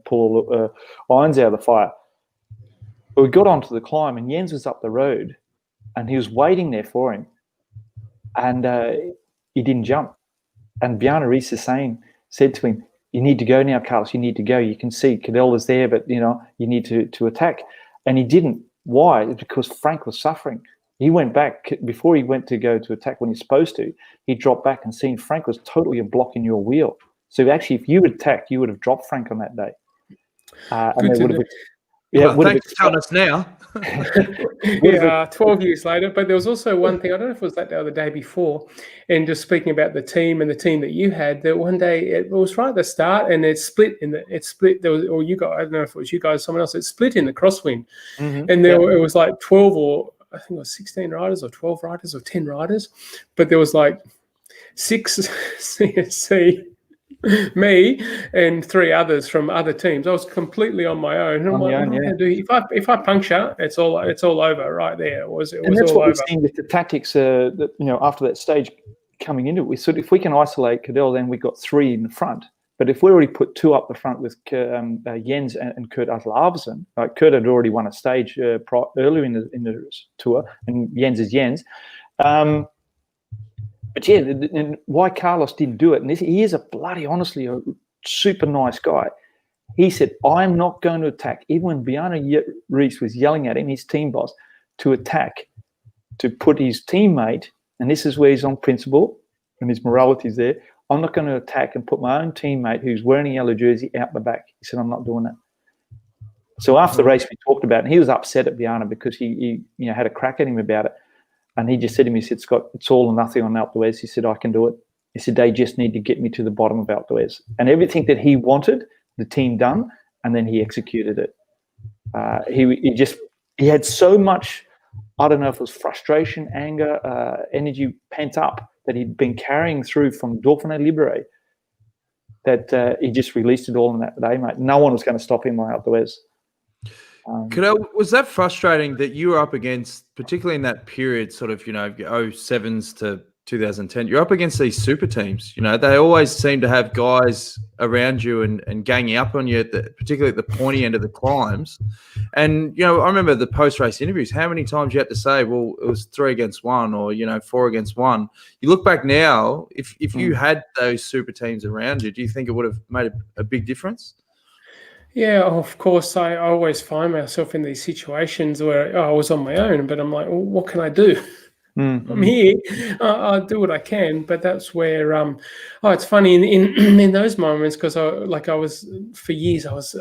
pull irons out of the fire. But we got onto the climb, and Jens was up the road, and he was waiting there for him, and he didn't jump. And Bjarne Riis said to him, "You need to go now, Carlos. You need to go. You can see Cadel is there, but you need to attack." And he didn't. Why? It's because Frank was suffering. He went back before he went to go to attack when he's supposed to. He dropped back and seen Frank was totally a block in your wheel. So actually, if you had attacked, you would have dropped Frank on that day. Thanks for telling us now. 12 years later. But there was also one thing, I don't know if it was that day or the day before, and just speaking about the team and the team that you had, that one day it was right at the start and it split there was, or you guys, I don't know if it was you guys, someone else, it split in the crosswind. And it was like 12 or I think it was 16 riders or 12 riders or 10 riders, but there was like 6 CSC, me, and 3 others from other teams. I was completely on my own. And I'm like, what am I going to do? If I puncture, it's all over right there. It was that's all what over. we've seen with the tactics. That after that stage coming into it, if we can isolate Cadel, then we've got 3 in the front. But if we already put 2 up the front with Jens and Kurt Asler-Arvidsson, Kurt had already won a stage earlier in the tour, and Jens is Jens. But yeah, and why Carlos didn't do it, and he is honestly a super nice guy. He said, "I'm not going to attack," even when Bjarne Riis was yelling at him, his team boss, to attack, to put his teammate, and this is where he's on principle and his morality is there. I'm not going to attack and put my own teammate who's wearing a yellow jersey out the back. He said, "I'm not doing that." So after the race, we talked about it, and he was upset at Bjarne because he had a crack at him about it. And he just said to me, he said, Scott, it's all or nothing on Alpe d'Huez. He said, I can do it. He said, they just need to get me to the bottom of Alpe d'Huez. And everything that he wanted, the team done, and then he executed it. He had so much, I don't know if it was frustration, anger, energy pent up that he'd been carrying through from Dauphiné Libéré, that he just released it all in that day, mate. No one was going to stop him on Alpe d'Huez. Cadel, was that frustrating that you were up against, particularly in that period, sort of, 07s to 2010, you're up against these super teams. They always seem to have guys around you and ganging up on you, particularly at the pointy end of the climbs. And, I remember the post-race interviews, how many times you had to say, well, it was 3 against 1 or, 4 against 1. You look back now, if you had those super teams around you, do you think it would have made a big difference? Yeah, of course. I always find myself in these situations where I was on my own, but I'm like, well, what can I do? I'm here. I'll do what I can, but that's where. It's funny in those moments because I was for years I was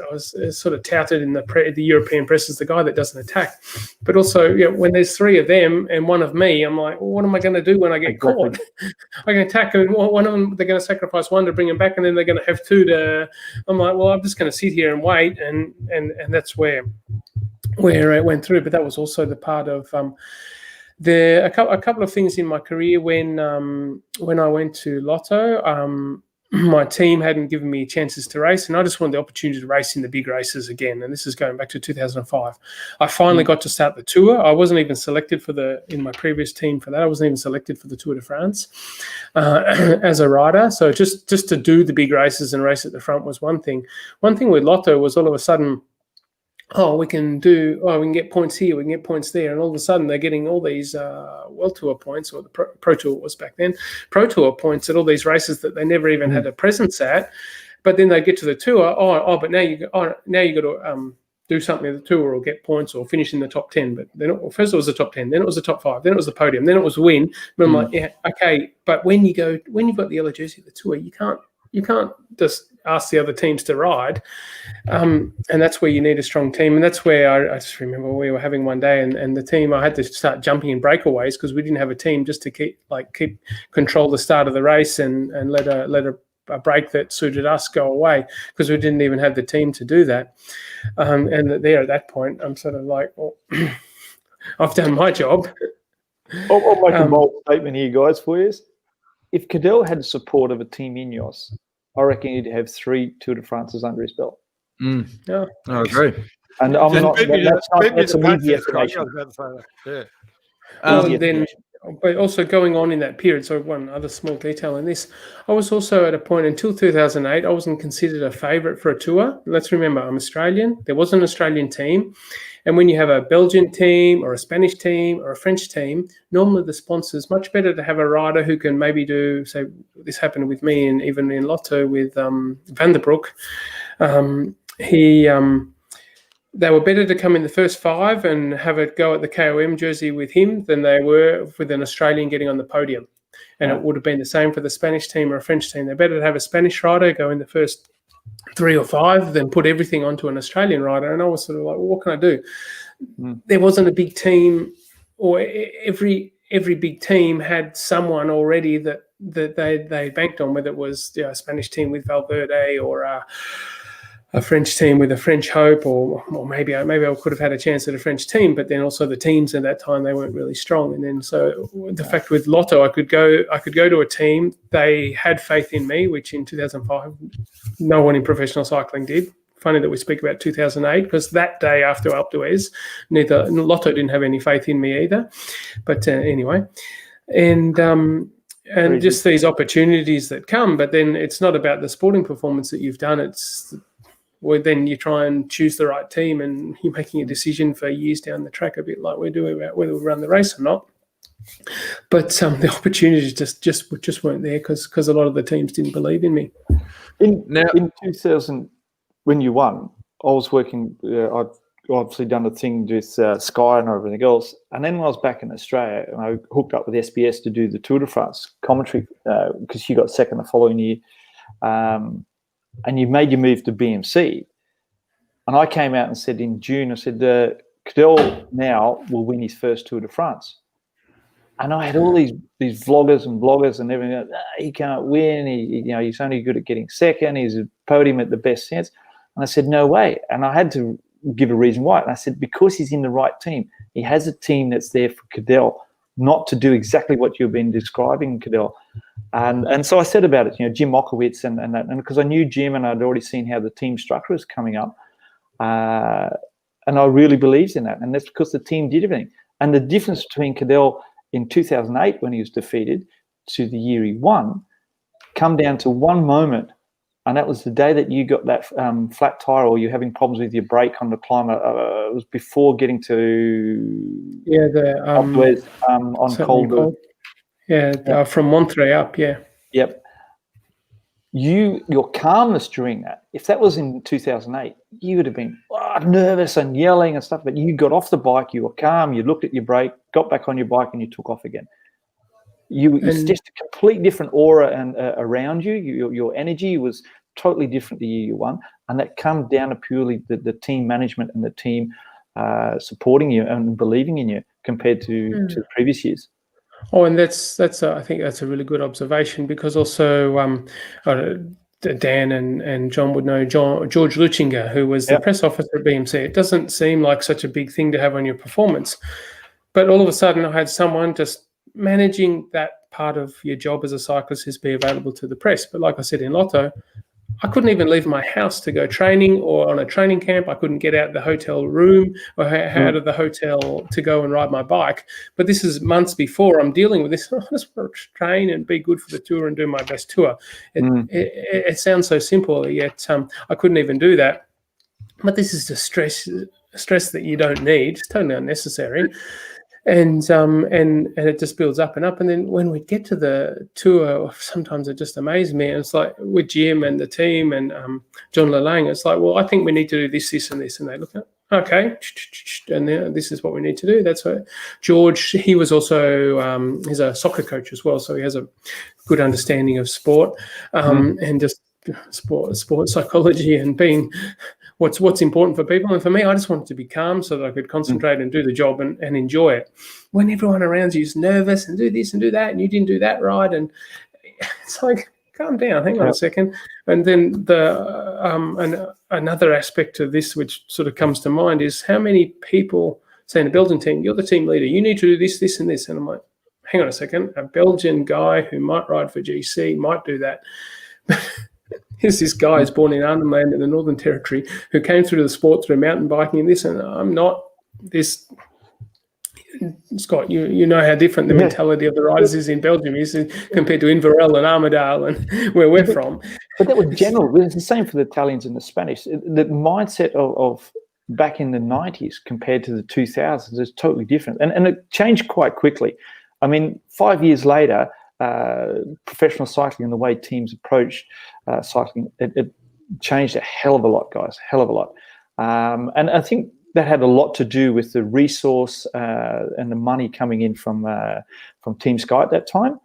sort of touted in the European press as the guy that doesn't attack, but also when there's 3 of them and 1 of me, I'm like, well, what am I going to do when I get caught? I can attack, and one of them they're going to sacrifice 1 to bring him back, and then they're going to have 2 to. I'm like, well, I'm just going to sit here and wait, and that's where it went through. But that was also the part of. A couple of things in my career when I went to Lotto, my team hadn't given me chances to race, and I just wanted the opportunity to race in the big races again. And this is going back to 2005. I finally got to start the Tour. I wasn't even selected in my previous team for that. I wasn't even selected for the Tour de France as a rider. So just to do the big races and race at the front was one thing. One thing with Lotto was all of a sudden, we can get points here, we can get points there. And all of a sudden they're getting all these World Tour points, or the Pro Tour was back then, Pro Tour points at all these races that they never even had a presence at. But then they get to the Tour, but now you got to do something at the Tour or get points or finish in the top 10. But then first it was the top 10, then it was the top 5, then it was the podium, then it was win. But I'm like, yeah, okay. But when you've got the yellow jersey at the Tour, you can't just ask the other teams to ride, and that's where you need a strong team. And that's where I just remember we were having one day, and the team, I had to start jumping in breakaways because we didn't have a team just to keep control the start of the race and let a break that suited us go away, because we didn't even have the team to do that. And there at that point, I'm sort of like, well, I've done my job. I'll make a bold statement here, guys, for you. If Cadel had support of a team Ineos, I reckon he'd have 3 Tour de France's under his belt. Yeah, I agree. And that's an easy estimation. But also going on in that period, so one other small detail in this, I was also at a point until 2008, I wasn't considered a favourite for a Tour. Let's remember, I'm Australian. There was an Australian team. And when you have a Belgian team or a Spanish team or a French team, normally the sponsors, much better to have a rider who can maybe do, say, this happened with me and even in Lotto with Van der Broek. They were better to come in the first 5 and have a go at the KOM jersey with him than they were with an Australian getting on the podium. And it would have been the same for the Spanish team or a French team. They're better to have a Spanish rider go in the first 3 or 5 than put everything onto an Australian rider. And I was sort of like, well, what can I do? There wasn't a big team, or every big team had someone already that they banked on, whether it was a Spanish team with Valverde or a French team with a French hope, or maybe I could have had a chance at a French team, but then also the teams at that time, they weren't really strong. And then so the fact with Lotto, I could go to a team, they had faith in me, which in 2005 no one in professional cycling did. Funny that we speak about 2008, because that day after Alpe d'Huez, Lotto didn't have any faith in me either. But anyway, and just these opportunities that come, but then it's not about the sporting performance that you've done. It's where then you try and choose the right team, and you're making a decision for years down the track, a bit like we're doing about whether we run the race or not. But the opportunities just weren't there because a lot of the teams didn't believe in me. In 2000, when you won, I was working. I'd obviously done a thing with Sky and everything else. And then when I was back in Australia, and I hooked up with SBS to do the Tour de France commentary because you got second the following year. And you made your move to BMC. And I came out and said in June, I said, Cadel now will win his first Tour de France. And I had all these vloggers and bloggers and everything. He can't win. He's only good at getting second. He's a podium at the best chance. And I said, no way. And I had to give a reason why. And I said, because he's in the right team. He has a team that's there for Cadel, not to do exactly what you've been describing, Cadel. And so I said about it, Jim Mockowitz and that. And because I knew Jim and I'd already seen how the team structure was coming up. And I really believed in that. And that's because the team did everything. And the difference between Cadel in 2008 when he was defeated to the year he won come down to one moment, and that was the day that you got that flat tire or you're having problems with your brake on the climb. It was before getting to on cold. From Monterey up, Yep. Your calmness during that, if that was in 2008, you would have been nervous and yelling and stuff, but you got off the bike, you were calm, you looked at your brake, got back on your bike, and you took off again. It's just a complete different aura and around you. Your energy was totally different the year you won, and that comes down to purely the team management and the team supporting you and believing in you compared to the previous years. Oh, and that's I think that's a really good observation, because also Dan and John would know George Luchinger, who was the press officer at BMC. It doesn't seem like such a big thing to have on your performance, but all of a sudden I had someone just managing that part of your job as a cyclist is be available to the press. But like I said in Lotto, I couldn't even leave my house to go training or on a training camp. I couldn't get out of the hotel room or out of the hotel to go and ride my bike. But this is months before I'm dealing with this. I just want to train and be good for the tour and do my best tour. It sounds so simple, yet I couldn't even do that. But this is just stress that you don't need. It's totally unnecessary. And it just builds up and up. And then when we get to the tour, sometimes it just amazes me. And it's like with Jim and the team and John Lelang, it's like, well, I think we need to do this, this, and this. And they look at, okay, and this is what we need to do. That's what George, he was also, he's a soccer coach as well. So he has a good understanding of sport and just sport psychology and being what's important for people. And for me, I just wanted to be calm so that I could concentrate and do the job and enjoy it. When everyone around you is nervous and do this and do that, and you didn't do that right, and it's like, calm down, hang on a second. And then another aspect to this which sort of comes to mind is how many people say in a Belgian team, you're the team leader, you need to do this, this, and this. And I'm like, hang on a second, a Belgian guy who might ride for GC might do that. Here's this guy who's born in Arnhem Land in the Northern Territory who came through the sport through mountain biking and this, and I'm not this. Scott, you know how different the mentality of the riders is in Belgium is compared to Inverell and Armidale and where we're from. But that was general. It's the same for the Italians and the Spanish. The mindset of back in the 90s compared to the 2000s is totally different. And it changed quite quickly. I mean, 5 years later, professional cycling and the way teams approach cycling, it changed a hell of a lot, guys, hell of a lot. And I think that had a lot to do with the resource and the money coming in from Team Sky at that time.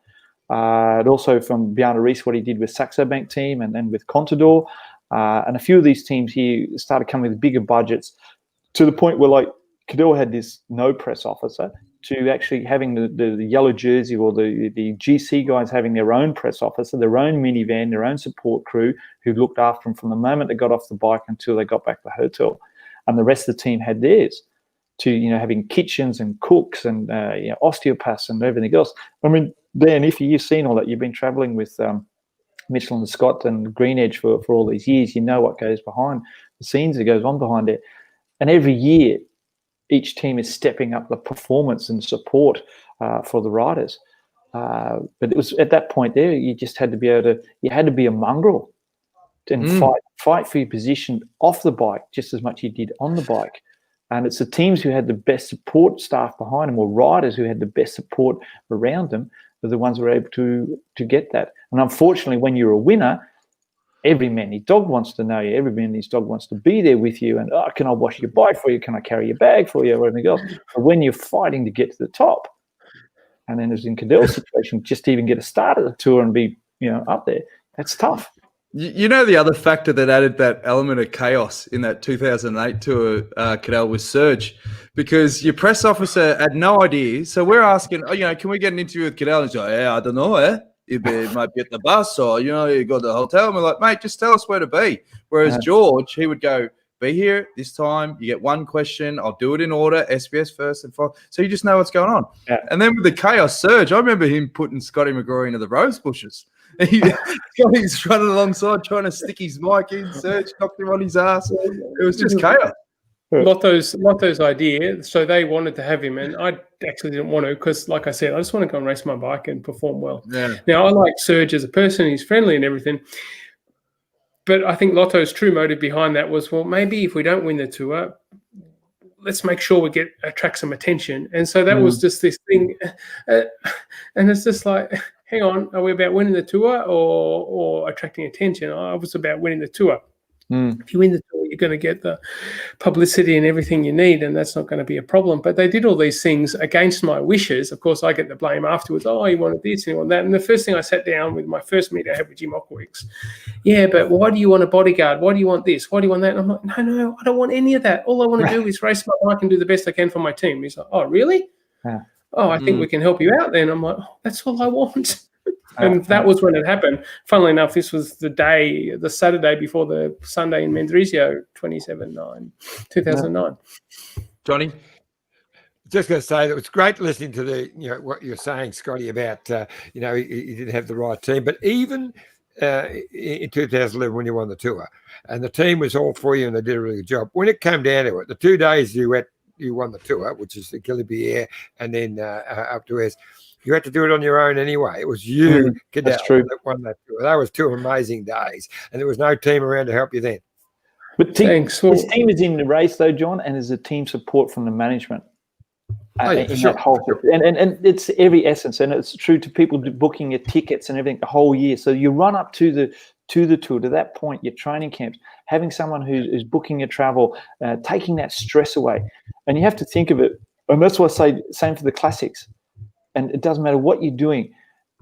And also from Bjarne Riis, what he did with Saxo Bank team and then with Contador. And a few of these teams here started coming with bigger budgets to the point where, like, Cadel had this no press officer to actually having the yellow jersey or the GC guys having their own press officer, their own minivan, their own support crew who looked after them from the moment they got off the bike until they got back to the hotel. And the rest of the team had theirs to, having kitchens and cooks and, osteopaths and everything else. I mean, Dan, if you've seen all that, you've been traveling with Mitchell and Scott and Green Edge for all these years, you know what goes behind the scenes that goes on behind it. And every year, each team is stepping up the performance and support for the riders. But it was at that point there, you just had to be you had to be a mongrel and fight for your position off the bike just as much as you did on the bike. And it's the teams who had the best support staff behind them, or riders who had the best support around them, are the ones who were able to get that. And unfortunately, when you're a winner, every man his dog wants to know you. Every man his dog wants to be there with you. And, can I wash your bike for you? Can I carry your bag for you? Or anything else. But when you're fighting to get to the top, and then as in Cadel's situation, just to even get a start at the tour and be, up there, that's tough. You know, the other factor that added that element of chaos in that 2008 tour, Cadel, was Serge, because your press officer had no idea. So we're asking, can we get an interview with Cadel? And he's like, I don't know, It might be at the bus or, you go to the hotel. And we're like, mate, just tell us where to be. Whereas George, he would go, be here this time. You get one question. I'll do it in order. SBS first and fourth. So you just know what's going on. Yeah. And then with the chaos Serge, I remember him putting Scotty McGrory into the rose bushes. He's running alongside trying to stick his mic in. Serge knocked him on his ass. It was just chaos. Lotto's idea. So they wanted to have him, and I actually didn't want to because, like I said, I just want to go and race my bike and perform well. Yeah. Now, I like Serge as a person. He's friendly and everything. But I think Lotto's true motive behind that was, well, maybe if we don't win the tour, let's make sure we attract some attention. And so that was just this thing. And it's just like, hang on, are we about winning the tour or attracting attention? I was about winning the tour. If you win the tour, you're going to get the publicity and everything you need, and that's not going to be a problem. But they did all these things against my wishes. Of course, I get the blame afterwards. Oh, you wanted this and you want that. And the first thing I sat down with my first meeting I had with Jim Ockwick's, but why do you want a bodyguard? Why do you want this? Why do you want that? And I'm like, no, I don't want any of that. All I want to do is race my bike and do the best I can for my team. He's like, oh, really? Yeah. Oh, I think we can help you out then. I'm like, oh, that's all I want. And that was when it happened. Funnily enough, this was the Saturday before the Sunday in Mendrisio, 2009. Johnny? Just going to say that it was great listening to what you're saying, Scotty, about, he didn't have the right team. But even in 2011 when you won the tour, and the team was all for you and they did a really good job, when it came down to it, the 2 days you won the tour, which is the Gillibie and then up to West, you had to do it on your own anyway. It was you, Cadel, that won that tour. That was 2 amazing days, and there was no team around to help you then. But his team is in the race, though, John, and there's a team support from the management. That whole thing. And it's every essence, and it's true to people booking your tickets and everything the whole year. So you run up to the tour, to that point, your training camps, having someone who's booking your travel, taking that stress away. And you have to think of it, and that's why I say same for the classics. And it doesn't matter what you're doing.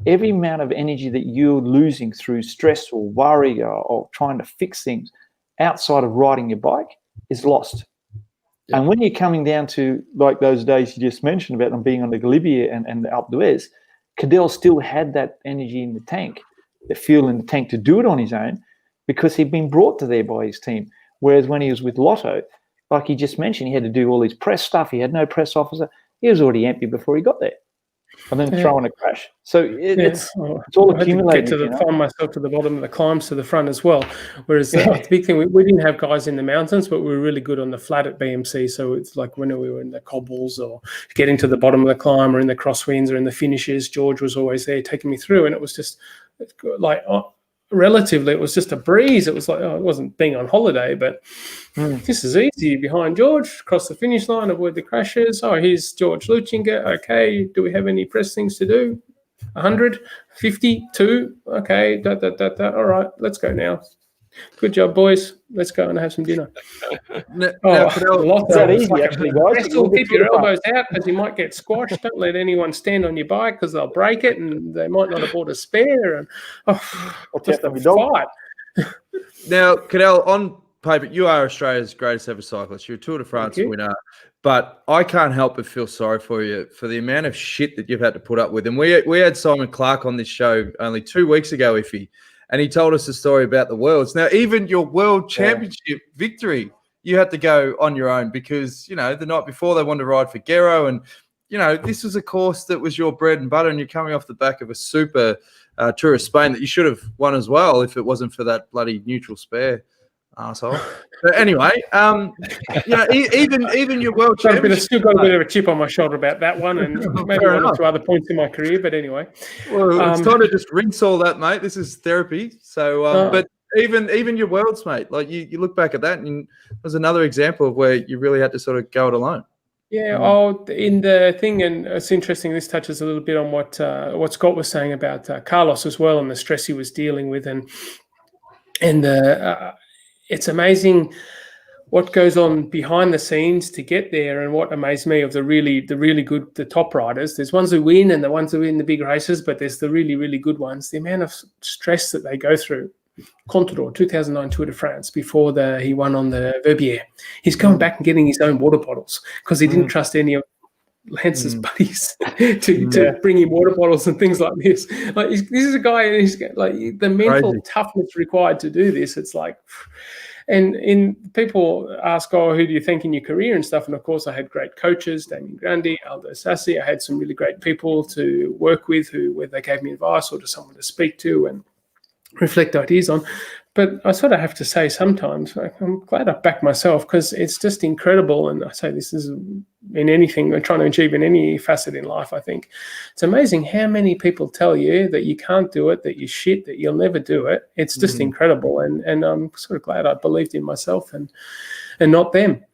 Every amount of energy that you're losing through stress or worry or trying to fix things outside of riding your bike is lost. Yeah. And when you're coming down to like those days you just mentioned about them being on the Gillibie and the Alpe d'Huez, Cadel still had that energy in the tank, the fuel in the tank to do it on his own because he'd been brought to there by his team. Whereas when he was with Lotto, like he just mentioned, he had to do all his press stuff. He had no press officer. He was already empty before he got there. And then throw in a crash. So it's all accumulated. Find myself to the bottom of the climbs to the front as well. Whereas the big thing, we didn't have guys in the mountains, but we were really good on the flat at BMC. So it's like when we were in the cobbles or getting to the bottom of the climb or in the crosswinds or in the finishes, George was always there taking me through. And it was just like relatively, it was just a breeze. It was like, it wasn't being on holiday, but this is easy. Behind George, across the finish line, avoid the crashes. Oh, here's George Luchinger. Okay, do we have any press things to do? 100, 50, 2. Okay, all right, let's go now. Good job, boys. Let's go and have some dinner. Easy, actually, guys. Keep your elbows out because you might get squashed. Don't let anyone stand on your bike because they'll break it and they might not have bought a spare. And just a fight. Now, Cadel, on paper, you are Australia's greatest ever cyclist. You're a Tour de France winner. But I can't help but feel sorry for you for the amount of shit that you've had to put up with. And we had Simon Clark on this show only 2 weeks ago, and he told us a story about the Worlds. Now, even your World Championship victory, you had to go on your own because, the night before they wanted to ride for Gero. And, this was a course that was your bread and butter, and you're coming off the back of a super Tour of Spain that you should have won as well if it wasn't for that bloody neutral spare arsehole. But anyway, even your World Championship. I've still got a bit of a chip on my shoulder about that one and maybe one or two other points in my career, but anyway. Well, it's time to just rinse all that, mate. This is therapy. So, but even your Worlds, mate, like you look back at that and there's another example of where you really had to sort of go it alone. Yeah, in the thing, and it's interesting, this touches a little bit on what Scott was saying about Carlos as well and the stress he was dealing with. And it's amazing what goes on behind the scenes to get there. And what amazed me of the really good, the top riders, there's ones who win and the ones who win the big races, but there's the really, really good ones, the amount of stress that they go through. Contador, 2009 Tour de France, before he won on the Verbier. He's going back and getting his own water bottles because he didn't trust any of Lance's buddies to bring him water bottles and things like this. Like this is a guy, and he's like the mental toughness required to do this. It's like, and people ask, oh, who do you think in your career and stuff? And of course, I had great coaches, Damien Grandi, Aldo Sassi. I had some really great people to work with where they gave me advice or just someone to speak to and reflect ideas on. But I sort of have to say sometimes, I'm glad I back myself because it's just incredible. And I say this is in anything we're trying to achieve in any facet in life, I think. It's amazing how many people tell you that you can't do it, that you're shit, that you'll never do it. It's just incredible. And I'm sort of glad I believed in myself and not them.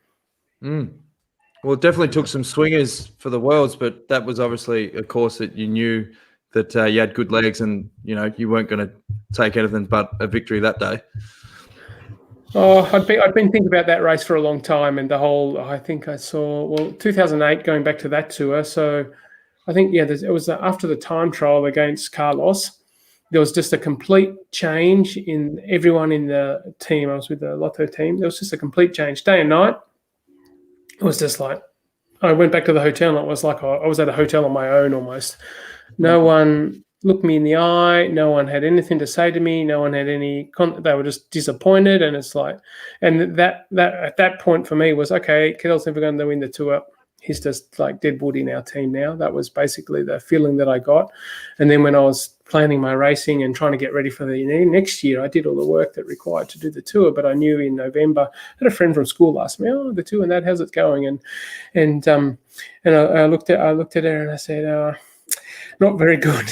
Well, it definitely took some swingers for the Worlds, but that was obviously a course that you knew that you had good legs and, you weren't going to take anything but a victory that day. Oh, I'd been thinking about that race for a long time, and I think I saw 2008 going back to that tour. So I think it was after the time trial against Carlos. There was just a complete change in everyone in the team. I was with the Lotto team. There was just a complete change, day and night. It was just like I went back to the hotel, and it was like I was at a hotel on my own almost. No one looked me in the eye. No one had anything to say to me. No one had any. They were just disappointed, and it's like, and that at that point for me was okay. Cadel's never going to win the tour. He's just like deadwood in our team now. That was basically the feeling that I got. And then when I was planning my racing and trying to get ready for the next year, I did all the work that required to do the tour. But I knew in November, I had a friend from school ask me, "Oh, the tour and that, how's it going?" And I looked at her and I said, "Not very good."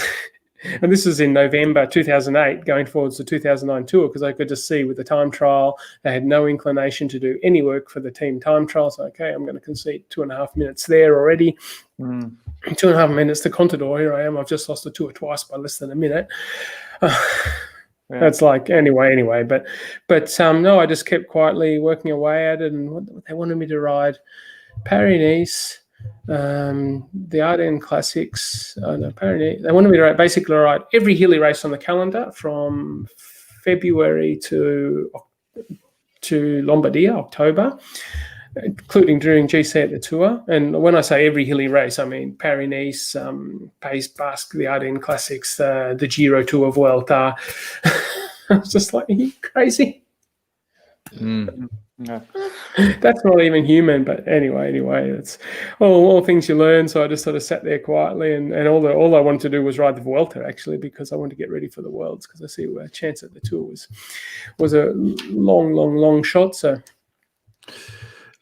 And this was in November 2008, going forwards to 2009 tour, because I could just see with the time trial, they had no inclination to do any work for the team time trial. So, okay, I'm going to concede 2.5 minutes there already. 2.5 minutes to Contador. Here I am. I've just lost the tour twice by less than a minute. That's like anyway. But no, I just kept quietly working away at it, and they wanted me to ride Paris-Nice. The Ardennes Classics. They wanted me to basically ride every hilly race on the calendar from February to Lombardia, October, including during GC at the tour. And when I say every hilly race, I mean Paris-Nice, Pays Basque, the Ardennes Classics, the Giro Tour of Vuelta. I was just like, are you crazy? No. That's not even human, but anyway, it's all things you learn. So I just sort of sat there quietly, and all I wanted to do was ride the Vuelta, actually, because I wanted to get ready for the Worlds, because I see a chance at the Tour was a long shot. So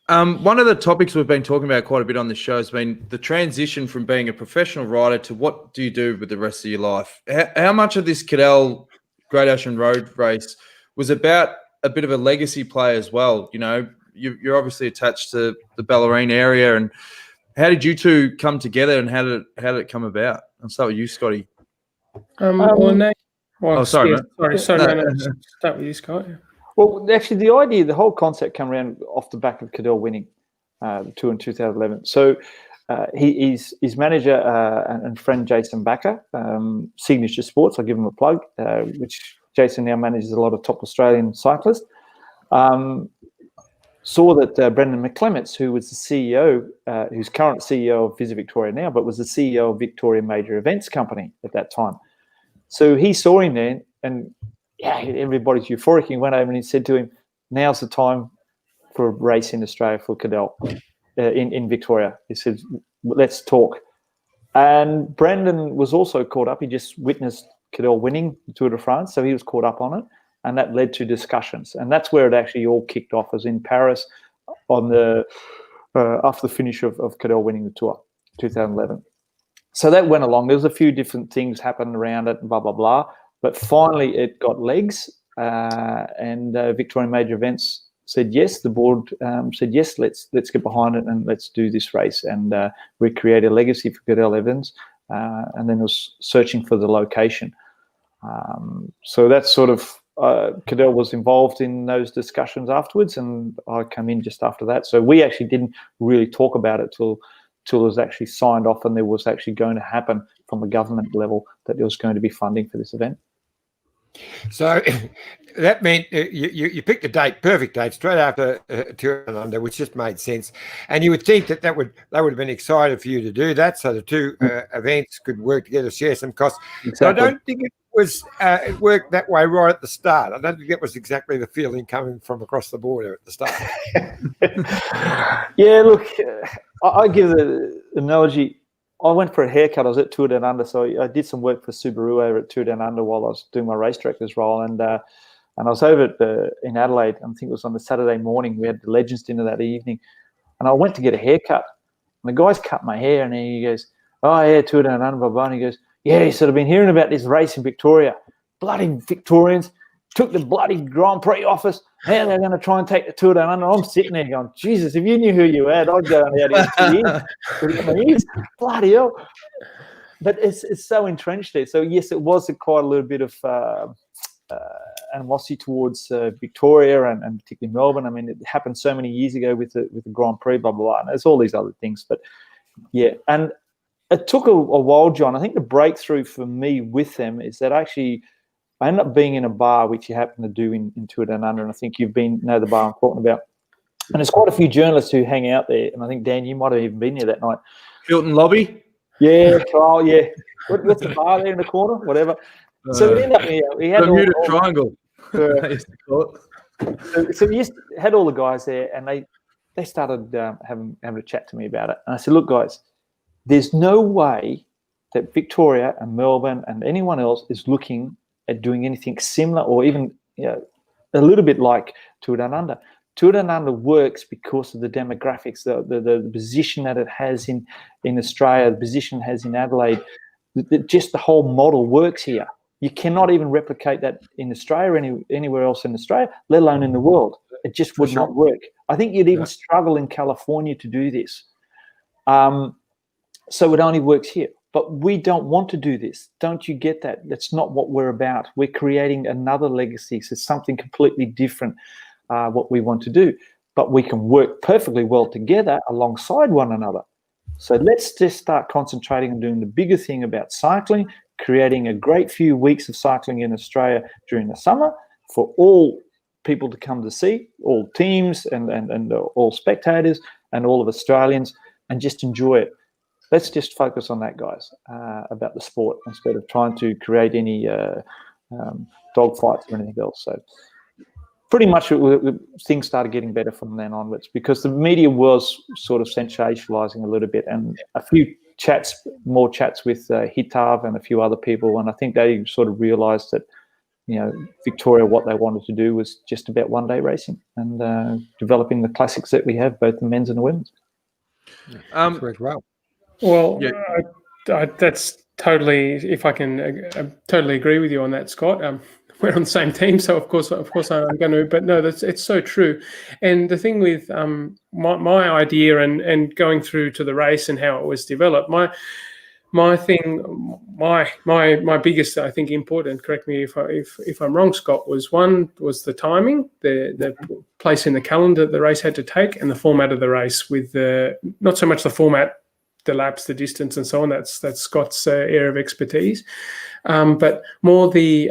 one of the topics we've been talking about quite a bit on the show has been the transition from being a professional rider to what do you do with the rest of your life. How much of this Cadel Great Ocean Road race was about a bit of a legacy play as well? You're obviously attached to the Bellarine area, and how did you two come together, and how did it come about? I'll start with you, Scotty. Sorry, no. Start with you, Scott. Well, actually, the idea, the whole concept came around off the back of Cadel winning the tour in 2011. So his manager and friend Jason Backer, Signature Sports, I'll give him a plug, which Jason now manages a lot of top Australian cyclists, saw that Brendan McClements, who was the CEO, who's current CEO of Visa Victoria now, but was the CEO of Victoria Major Events Company at that time. So he saw him there, and everybody's euphoric. He went over and he said to him, "Now's the time for a race in Australia for Cadel in Victoria." He said, "Let's talk." And Brendan was also caught up. He just witnessed Cadel winning the Tour de France, so he was caught up on it, and that led to discussions. And that's where it actually all kicked off, was in Paris on the after the finish of Cadel winning the Tour, 2011. So that went along. There was a few different things happened around it, blah blah blah. But finally, it got legs, and Victorian Major Events said yes. The board said yes. Let's get behind it and let's do this race and recreate a legacy for Cadel Evans. And then it was searching for the location. So that's sort of Cadel was involved in those discussions afterwards, and I come in just after that. So we actually didn't really talk about it till it was actually signed off, and there was actually going to happen from a government level that there was going to be funding for this event. So that meant you picked a date, perfect date, straight after Tour Down Under, which just made sense. And you would think that they would have been excited for you to do that, so the two events could work together, share some costs. Exactly. I don't think it worked that way right at the start. I don't think that was exactly the feeling coming from across the border at the start. Yeah, look, I give the analogy. I went for a haircut. I was at Tour Down Under, so I did some work for Subaru over at Tour Down Under while I was doing my race director's role. And I was over in Adelaide. I think it was on the Saturday morning. We had the Legends dinner that evening, and I went to get a haircut. And the guy's cut my hair, and he goes, "Oh yeah, Tour Down Under, blah blah." And he goes, "Yeah," he said, "I've been hearing about this race in Victoria. Bloody Victorians took the bloody Grand Prix office. How they're going to try and take the Tour Down Under?" I'm sitting there going, Jesus, if you knew who you had, I'd go down out here. Bloody hell. But it's so entrenched there. So, yes, it was quite a little bit of animosity towards Victoria and particularly Melbourne. I mean, it happened so many years ago with the Grand Prix, blah, blah, blah. And there's all these other things. But, yeah, and it took a while, John. I think the breakthrough for me with them is that actually – I ended up being in a bar, which you happen to do in Tour Down Under, and I think you've know the bar I'm talking about. And there's quite a few journalists who hang out there, and I think, Dan, you might have even been there that night. Hilton Lobby? Yeah, Kyle, yeah. What's the bar there in the corner? Whatever. So we ended up here. We had Bermuda Triangle. I used to call it. So we had all the guys there, and they started having a chat to me about it. And I said, look, guys, there's no way that Victoria and Melbourne and anyone else is looking at doing anything similar or even a little bit like Tour Down Under. Tour Down Under works because of the demographics, the position that it has in Australia, the position it has in Adelaide. Just the whole model works here. You cannot even replicate that in Australia or anywhere else in Australia, let alone in the world. It just would not work. I think you'd even struggle in California to do this. So it only works here. But we don't want to do this. Don't you get that? That's not what we're about. We're creating another legacy. So something completely different, what we want to do. But we can work perfectly well together alongside one another. So let's just start concentrating on doing the bigger thing about cycling, creating a great few weeks of cycling in Australia during the summer for all people to come to see, all teams and all spectators and all of Australians, and just enjoy it. Let's just focus on that, guys, about the sport instead of trying to create any dog fights or anything else. So pretty much things started getting better from then onwards because the media was sort of sensationalizing a little bit, and a few more chats with Hitav and a few other people, and I think they sort of realized that, Victoria, what they wanted to do was just about one-day racing and developing the classics that we have, both the men's and the women's. Worked well. Well, that's totally. If I can, totally agree with you on that, Scott. We're on the same team, so of course I'm going to. But no, it's so true. And the thing with my idea and going through to the race and how it was developed, my biggest, I think, important. Correct me if I'm wrong, Scott. Was the timing, the place in the calendar the race had to take, and the format of the race. With not so much the format, the laps, the distance, and so on. That's Scott's area of expertise, but more the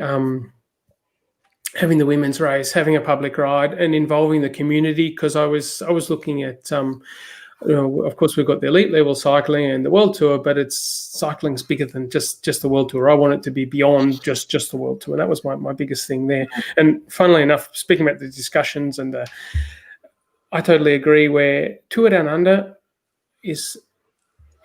having the women's race, having a public ride, and involving the community. Because I was looking at, of course, we've got the elite level cycling and the World Tour, but cycling's bigger than just the World Tour. I want it to be beyond just the World Tour, and that was my biggest thing there. And funnily enough, speaking about the discussions I totally agree. Where Tour Down Under is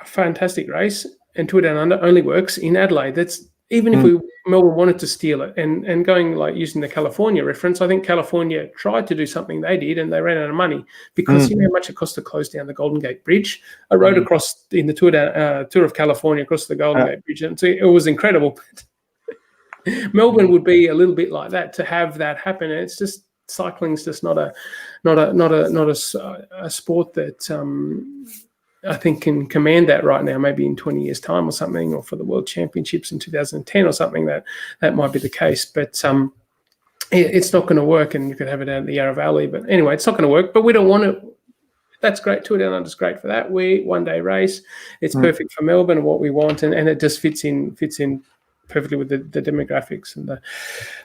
a fantastic race, and Tour Down Under only works in Adelaide. That's even if Melbourne wanted to steal it, and going like using the California reference, I think California tried to do something they did, and they ran out of money because you know how much it cost to close down the Golden Gate Bridge. I rode across in the Tour of California across the Golden Gate Bridge, and it was incredible. Melbourne would be a little bit like that, to have that happen. And it's just cycling's just not a sport that I think can command that right now. Maybe in 20 years' time or something, or for the World Championships in 2010 or something, that might be the case. But it's not going to work, and you could have it out in the Yarra Valley. But anyway, it's not going to work. But we don't want it. That's great. Tour Down Under is great for that. One day race. It's perfect for Melbourne and what we want, and it just fits in perfectly with the demographics and the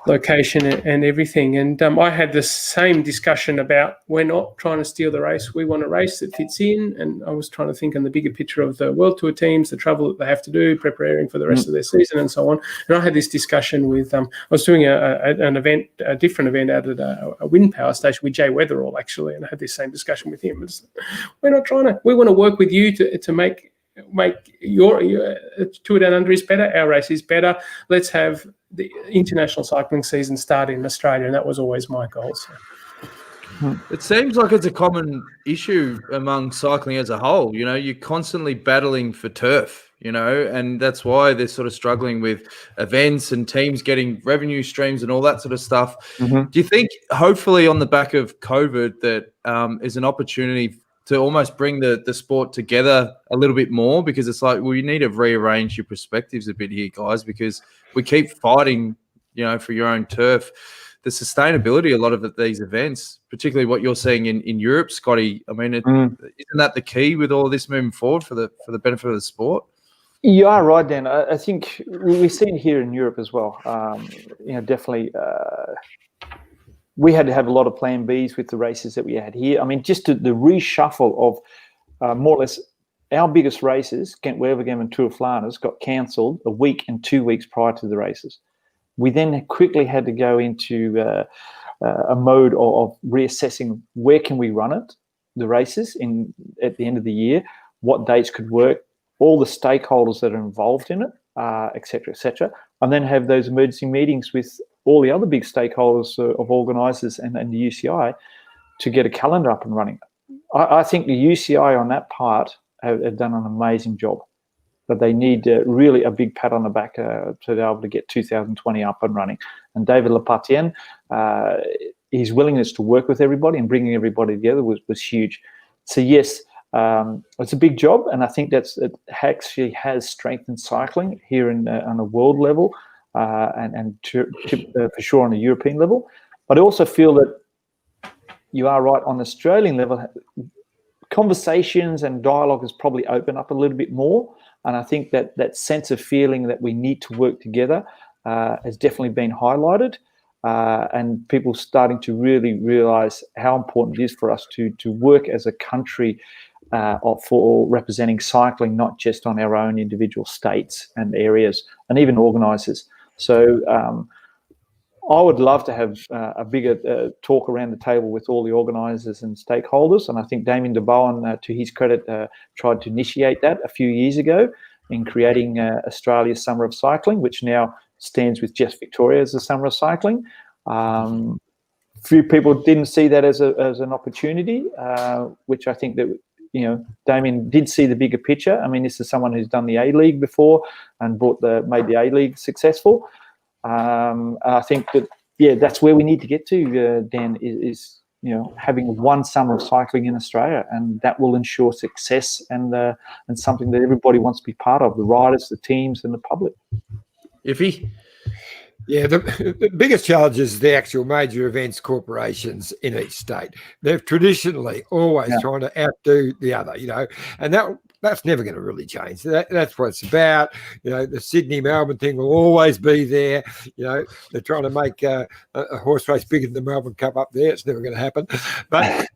location and everything. And I had the same discussion about, we're not trying to steal the race. We want a race that fits in. And I was trying to think on the bigger picture of the World Tour teams, the travel that they have to do, preparing for the rest of their season and so on. And I had this discussion with, I was doing an event, a different event out at a wind power station with Jay Weatherall, actually. And I had this same discussion with him. We want to work with you to make your Tour Down Under is better, our race is better. Let's have the international cycling season start in Australia, and that was always my goal. So. It seems like it's a common issue among cycling as a whole. You know, you're constantly battling for turf, you know, and that's why they're sort of struggling with events and teams getting revenue streams and all that sort of stuff. Do you think, hopefully on the back of COVID, that is an opportunity to almost bring the sport together a little bit more? Because it's like, well, you need to rearrange your perspectives a bit here, guys, because we keep fighting, you know, for your own turf. The sustainability, a lot of these events, particularly what you're seeing in Europe, Scotty, I mean, isn't that the key with all this moving forward for the benefit of the sport? You are right, Dan. I think we've seen here in Europe as well. You know, definitely we had to have a lot of plan Bs with the races that we had here. I mean, just the reshuffle of more or less our biggest races, Ghent-Wevelgem and Tour of Flanders, got cancelled a week and 2 weeks prior to the races. We then quickly had to go into a mode of reassessing where can we run it, the races at the end of the year, what dates could work, all the stakeholders that are involved in it, et cetera, and then have those emergency meetings with all the other big stakeholders of organisers and the UCI to get a calendar up and running. I think the UCI on that part have done an amazing job, but they need really a big pat on the back to be able to get 2020 up and running. And David Lepartien, his willingness to work with everybody and bringing everybody together was huge. So yes, it's a big job, and I think it actually has strengthened cycling here on a world level, and for sure on a European level. But I also feel that you are right, on the Australian level, conversations and dialogue has probably opened up a little bit more. And I think that sense of feeling that we need to work together has definitely been highlighted, and people starting to really realise how important it is for us to work as a country for representing cycling, not just on our own individual states and areas, and even organisers. So I would love to have a bigger talk around the table with all the organisers and stakeholders. And I think Damien de Bowen, to his credit, tried to initiate that a few years ago in creating Australia's Summer of Cycling, which now stands with just Victoria as the Summer of Cycling. Few people didn't see that as an opportunity, which I think that, you know, Damien did see the bigger picture. I mean, this is someone who's done the A-League before and made the A-League successful. I think that, yeah, that's where we need to get to, Dan, is you know, having one summer of cycling in Australia, and that will ensure success and something that everybody wants to be part of, the riders, the teams, and the public. Iffy? Yeah, the biggest challenge is the actual major events corporations in each state. They're traditionally always trying to outdo the other, you know, and that's never going to really change. That's what it's about. You know, the Sydney-Melbourne thing will always be there. You know, they're trying to make a horse race bigger than the Melbourne Cup up there. It's never going to happen. But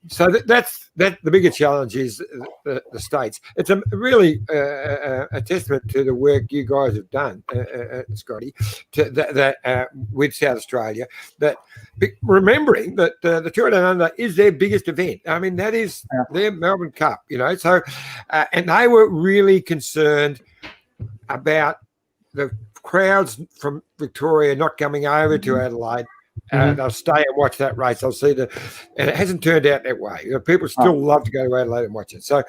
so that's the bigger challenge is the states. It's really a testament to the work you guys have done, Scotty, with South Australia. That remembering that the Tour Down Under is their biggest event. I mean, that is their Melbourne Cup. You know, so and they were really concerned about the crowds from Victoria not coming over to Adelaide. They'll stay and watch that race. They'll see and it hasn't turned out that way. You know, people still love to go to Adelaide and watch it. So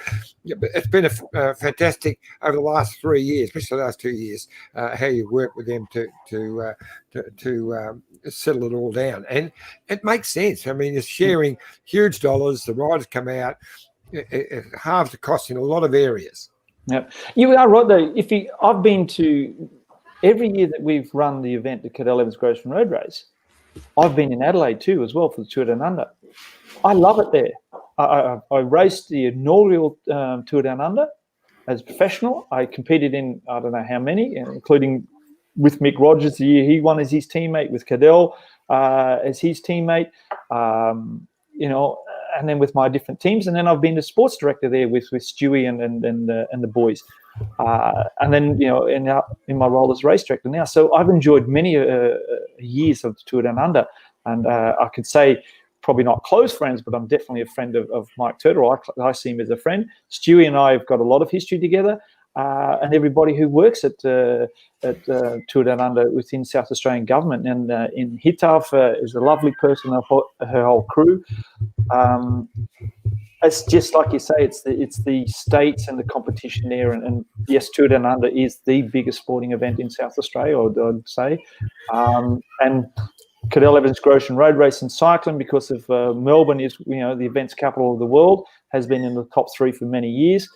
yeah, it's been a fantastic over the last 3 years, especially the last 2 years, how you've worked with them to settle it all down. And it makes sense. I mean, you're sharing huge dollars. The riders come out. It halves the cost in a lot of areas. Yeah, you are right though. I've been to every year that we've run the event, the Cadel Evans Grocery Road Race. I've been in Adelaide too, as well, for the Tour Down Under. I love it there. I raced the inaugural Tour Down Under as a professional. I competed in I don't know how many, including with Mick Rogers the year he won as his teammate, with Cadel as his teammate, you know, and then with my different teams. And then I've been the sports director there with Stewie and the boys. And then, you know, in my role as race director now. So I've enjoyed many years of Tour Down Under. And I could say, probably not close friends, but I'm definitely a friend of Mike Turtle. I see him as a friend. Stewie and I have got a lot of history together. And everybody who works at Tour Down Under within South Australian government, and in Hitaf is a lovely person, her whole crew. It's just like you say, it's the states and the competition there, and yes, Tour Down Under is the biggest sporting event in South Australia, I'd say, and Cadel Evans Grosjean Road Race and Cycling, because of Melbourne is, you know, the events capital of the world, has been in the top 3 for many years.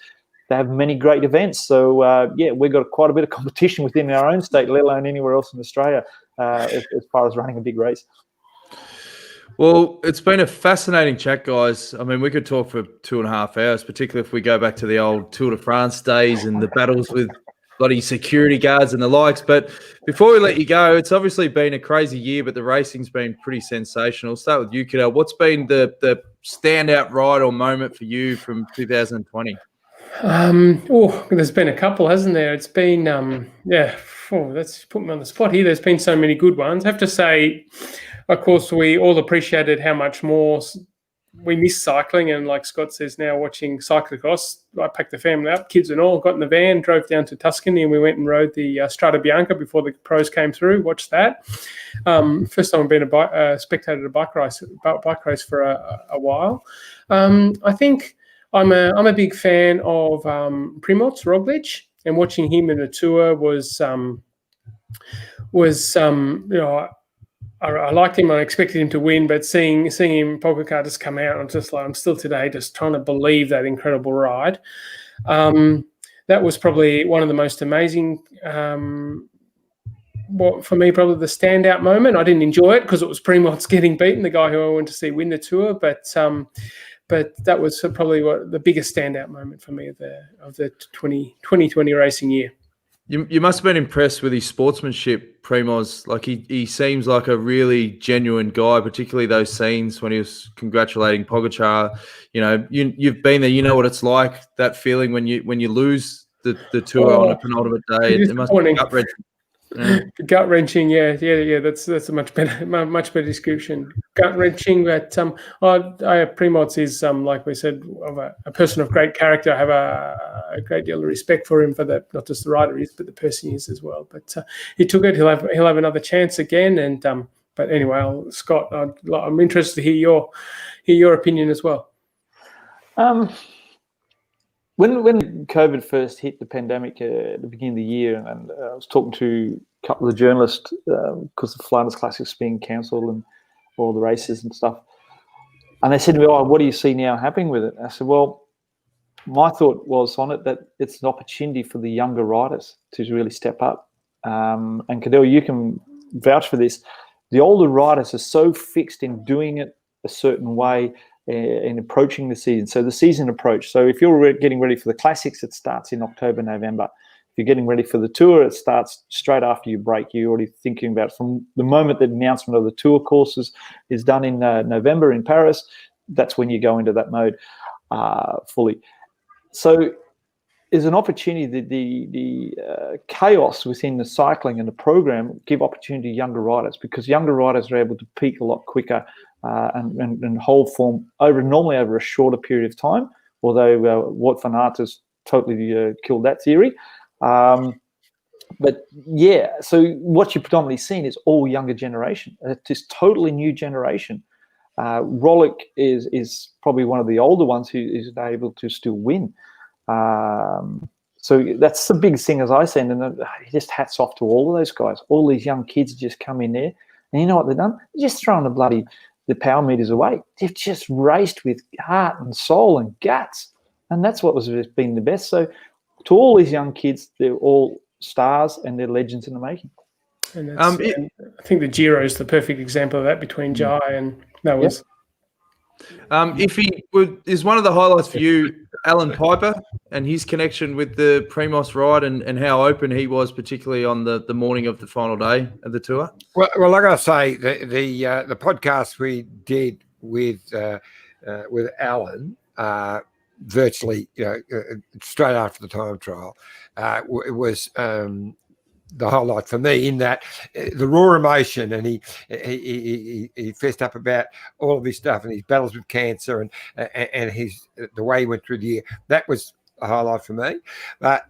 They have many great events. So, yeah, we've got quite a bit of competition within our own state, let alone anywhere else in Australia, as far as running a big race. Well, it's been a fascinating chat, guys. I mean, we could talk for 2.5 hours, particularly if we go back to the old Tour de France days and the battles with bloody security guards and the likes. But before we let you go, it's obviously been a crazy year, but the racing's been pretty sensational. I'll start with you, Cadel. What's been the standout ride or moment for you from 2020? There's been a couple, hasn't there? It's been, that's put me on the spot here. There's been so many good ones. I have to say, of course, we all appreciated how much more we miss cycling. And like Scott says now, watching cyclocross, I packed the family up, kids and all, got in the van, drove down to Tuscany, and we went and rode the Strada Bianca before the pros came through, watched that. First time I've been a spectator at a bike race for a while. I think I'm a big fan of Primoz Roglic, and watching him in the Tour was you know, I liked him. I expected him to win, but seeing him Pogacar just come out, I'm still today just trying to believe that incredible ride. That was probably one of the most amazing. For me, probably the standout moment. I didn't enjoy it because it was Primoz getting beaten, the guy who I went to see win the Tour, but that was probably the biggest standout moment for me of the 2020 racing year. You must have been impressed with his sportsmanship, Primoz. Like he seems like a really genuine guy, particularly those scenes when he was congratulating Pogacar. You know, you've been there. You know what it's like, that feeling when you lose the Tour on a penultimate day. It must be gut-wrenching. Yeah. Gut wrenching, yeah. That's a much better description. Gut wrenching, but Primoz is like we said, of a person of great character. I have a great deal of respect for him for that, not just the rider he is, but the person he is as well. But he took it. He'll have another chance again. And but anyway, Scott, I'm interested to hear your opinion as well. When COVID first hit, the pandemic at the beginning of the year, and I was talking to a couple of journalists because the Flanders Classic's being cancelled and all the races and stuff, and they said to me, "Oh, what do you see now happening with it?" I said, "Well, my thought was on it that it's an opportunity for the younger riders to really step up." And Cadel, you can vouch for this. The older riders are so fixed in doing it a certain way in approaching the season. So the season approach. So if you're getting ready for the classics, it starts in October, November. If you're getting ready for the Tour, it starts straight after you break. You're already thinking about from the moment the announcement of the Tour courses is done in November in Paris. That's when you go into that mode fully. So there's an opportunity. The chaos within the cycling and the program give opportunity to younger riders, because younger riders are able to peak a lot quicker and hold form normally over a shorter period of time, although Wout van Aert has totally killed that theory. But yeah, so what you're predominantly seeing is all younger generation. It's this totally new generation. Roglic is probably one of the older ones who is able to still win. So that's the big thing, as I said, and just hats off to all of those guys. All these young kids just come in there, and you know what they've done? They're just throwing the power meters away. They've just raced with heart and soul and guts, and that's what was been the best. So to all these young kids, they're all stars and they're legends in the making. And I think the Giro is the perfect example of that between Jai, and that was. If he is one of the highlights for you, Alan Piper and his connection with the Primos ride and how open he was, particularly on the morning of the final day of the tour. Well, like I say, the podcast we did with Alan, virtually, straight after the time trial, it was the highlight for me, in that the raw emotion, and he fessed up about all of his stuff and his battles with cancer and the way he went through the year. That was a highlight for me. But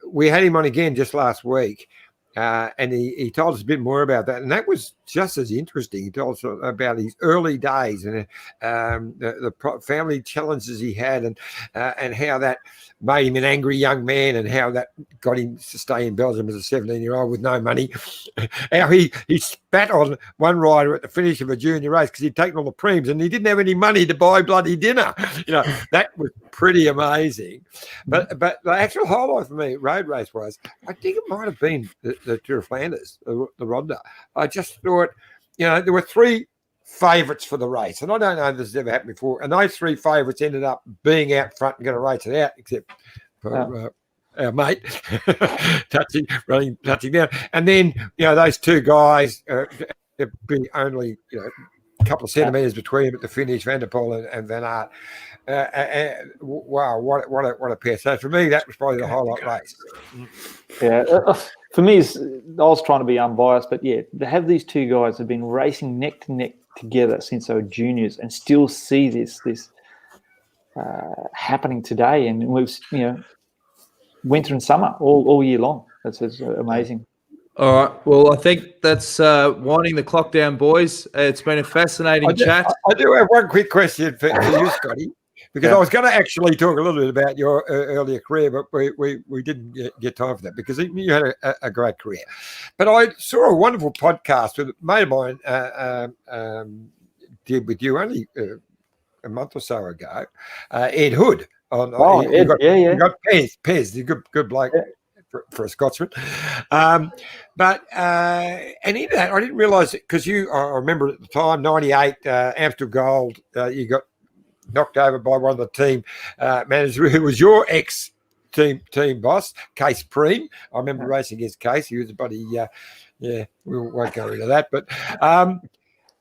we had him on again just last week, and he told us a bit more about that, and that was just as interesting. He told us about his early days and the family challenges he had, and how that made him an angry young man, and how that got him to stay in Belgium as a 17-year-old with no money. How he spat on one rider at the finish of a junior race because he'd taken all the preems and he didn't have any money to buy bloody dinner. That was pretty amazing. But the actual highlight for me, road race wise, I think it might have been the Tour of Flanders, the Ronde. I just thought, there were three favourites for the race, and I don't know if this has ever happened before, and those three favourites ended up being out front and going to race it out, except for our mate touching down. And then, those two guys, there'd be only, a couple of centimetres between them at the finish, Van der Poel and Van Aert. Wow, what a pair. So for me, that was probably the highlight race. Yeah, for me, I was trying to be unbiased, but yeah, to have these two guys have been racing neck to neck together since they were juniors, and still see this happening today, and we've winter and summer all year long. That's amazing. All right. Well, I think that's winding the clock down, boys. It's been a fascinating chat. I do have one quick question for you, Scotty, because I was going to actually talk a little bit about your earlier career, but we didn't get time for that because you had a great career. But I saw a wonderful podcast with a mate of mine did with you only a month or so ago, Ed Hood. Ed, you got Pez. He's a good bloke. Yeah. For a Scotsman, and in that I didn't realise it because I remember at the time, 98 Amstel Gold, you got knocked over by one of the team managers who was your ex team boss, Case Preem. I remember racing against Case. He was a buddy. We won't go into that, but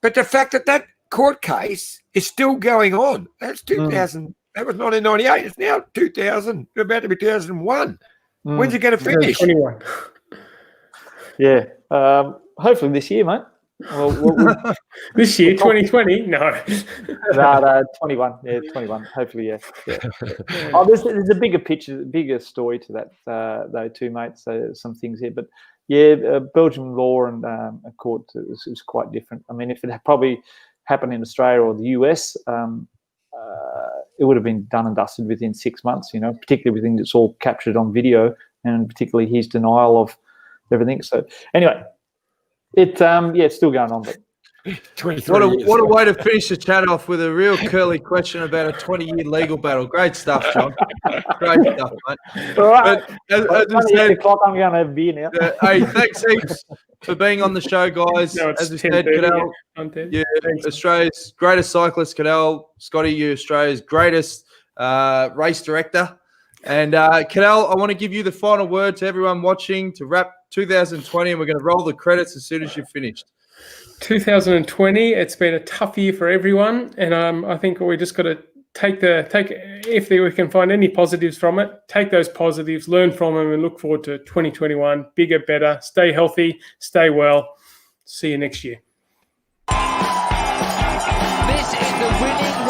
the fact that court case is still going on. That's 2000. That was 1998. It's now 2000. About to be 2001. When's it going to finish? 21. Yeah. Hopefully this year, mate. Well, this year, 2020? No. No, 21. Yeah, 21. Hopefully, yeah. Oh, there's a bigger story to that, though, too, mate. So some things here. But, yeah, Belgian law and a court is quite different. I mean, if it had probably happened in Australia or the US, it would have been done and dusted within 6 months, particularly with things that's all captured on video, and particularly his denial of everything. So anyway, it's still going on. But what a way to finish the chat off with a real curly question about a 20-year legal battle. Great stuff, John. Great stuff, mate. All right. But as I said, I'm going to have beer now. Hey, thanks heaps for being on the show, guys. No, as I said, Cadel, Australia's greatest cyclist, Cadel. Scotty, you Australia's greatest race director. And Cadel, I want to give you the final word to everyone watching to wrap 2020, and we're going to roll the credits as soon as you've finished. 2020, it's been a tough year for everyone, and I think we just got to take if we can find any positives from it, take those positives, learn from them, and look forward to 2021. Bigger, better. Stay healthy, stay well. See you next year. This is the winning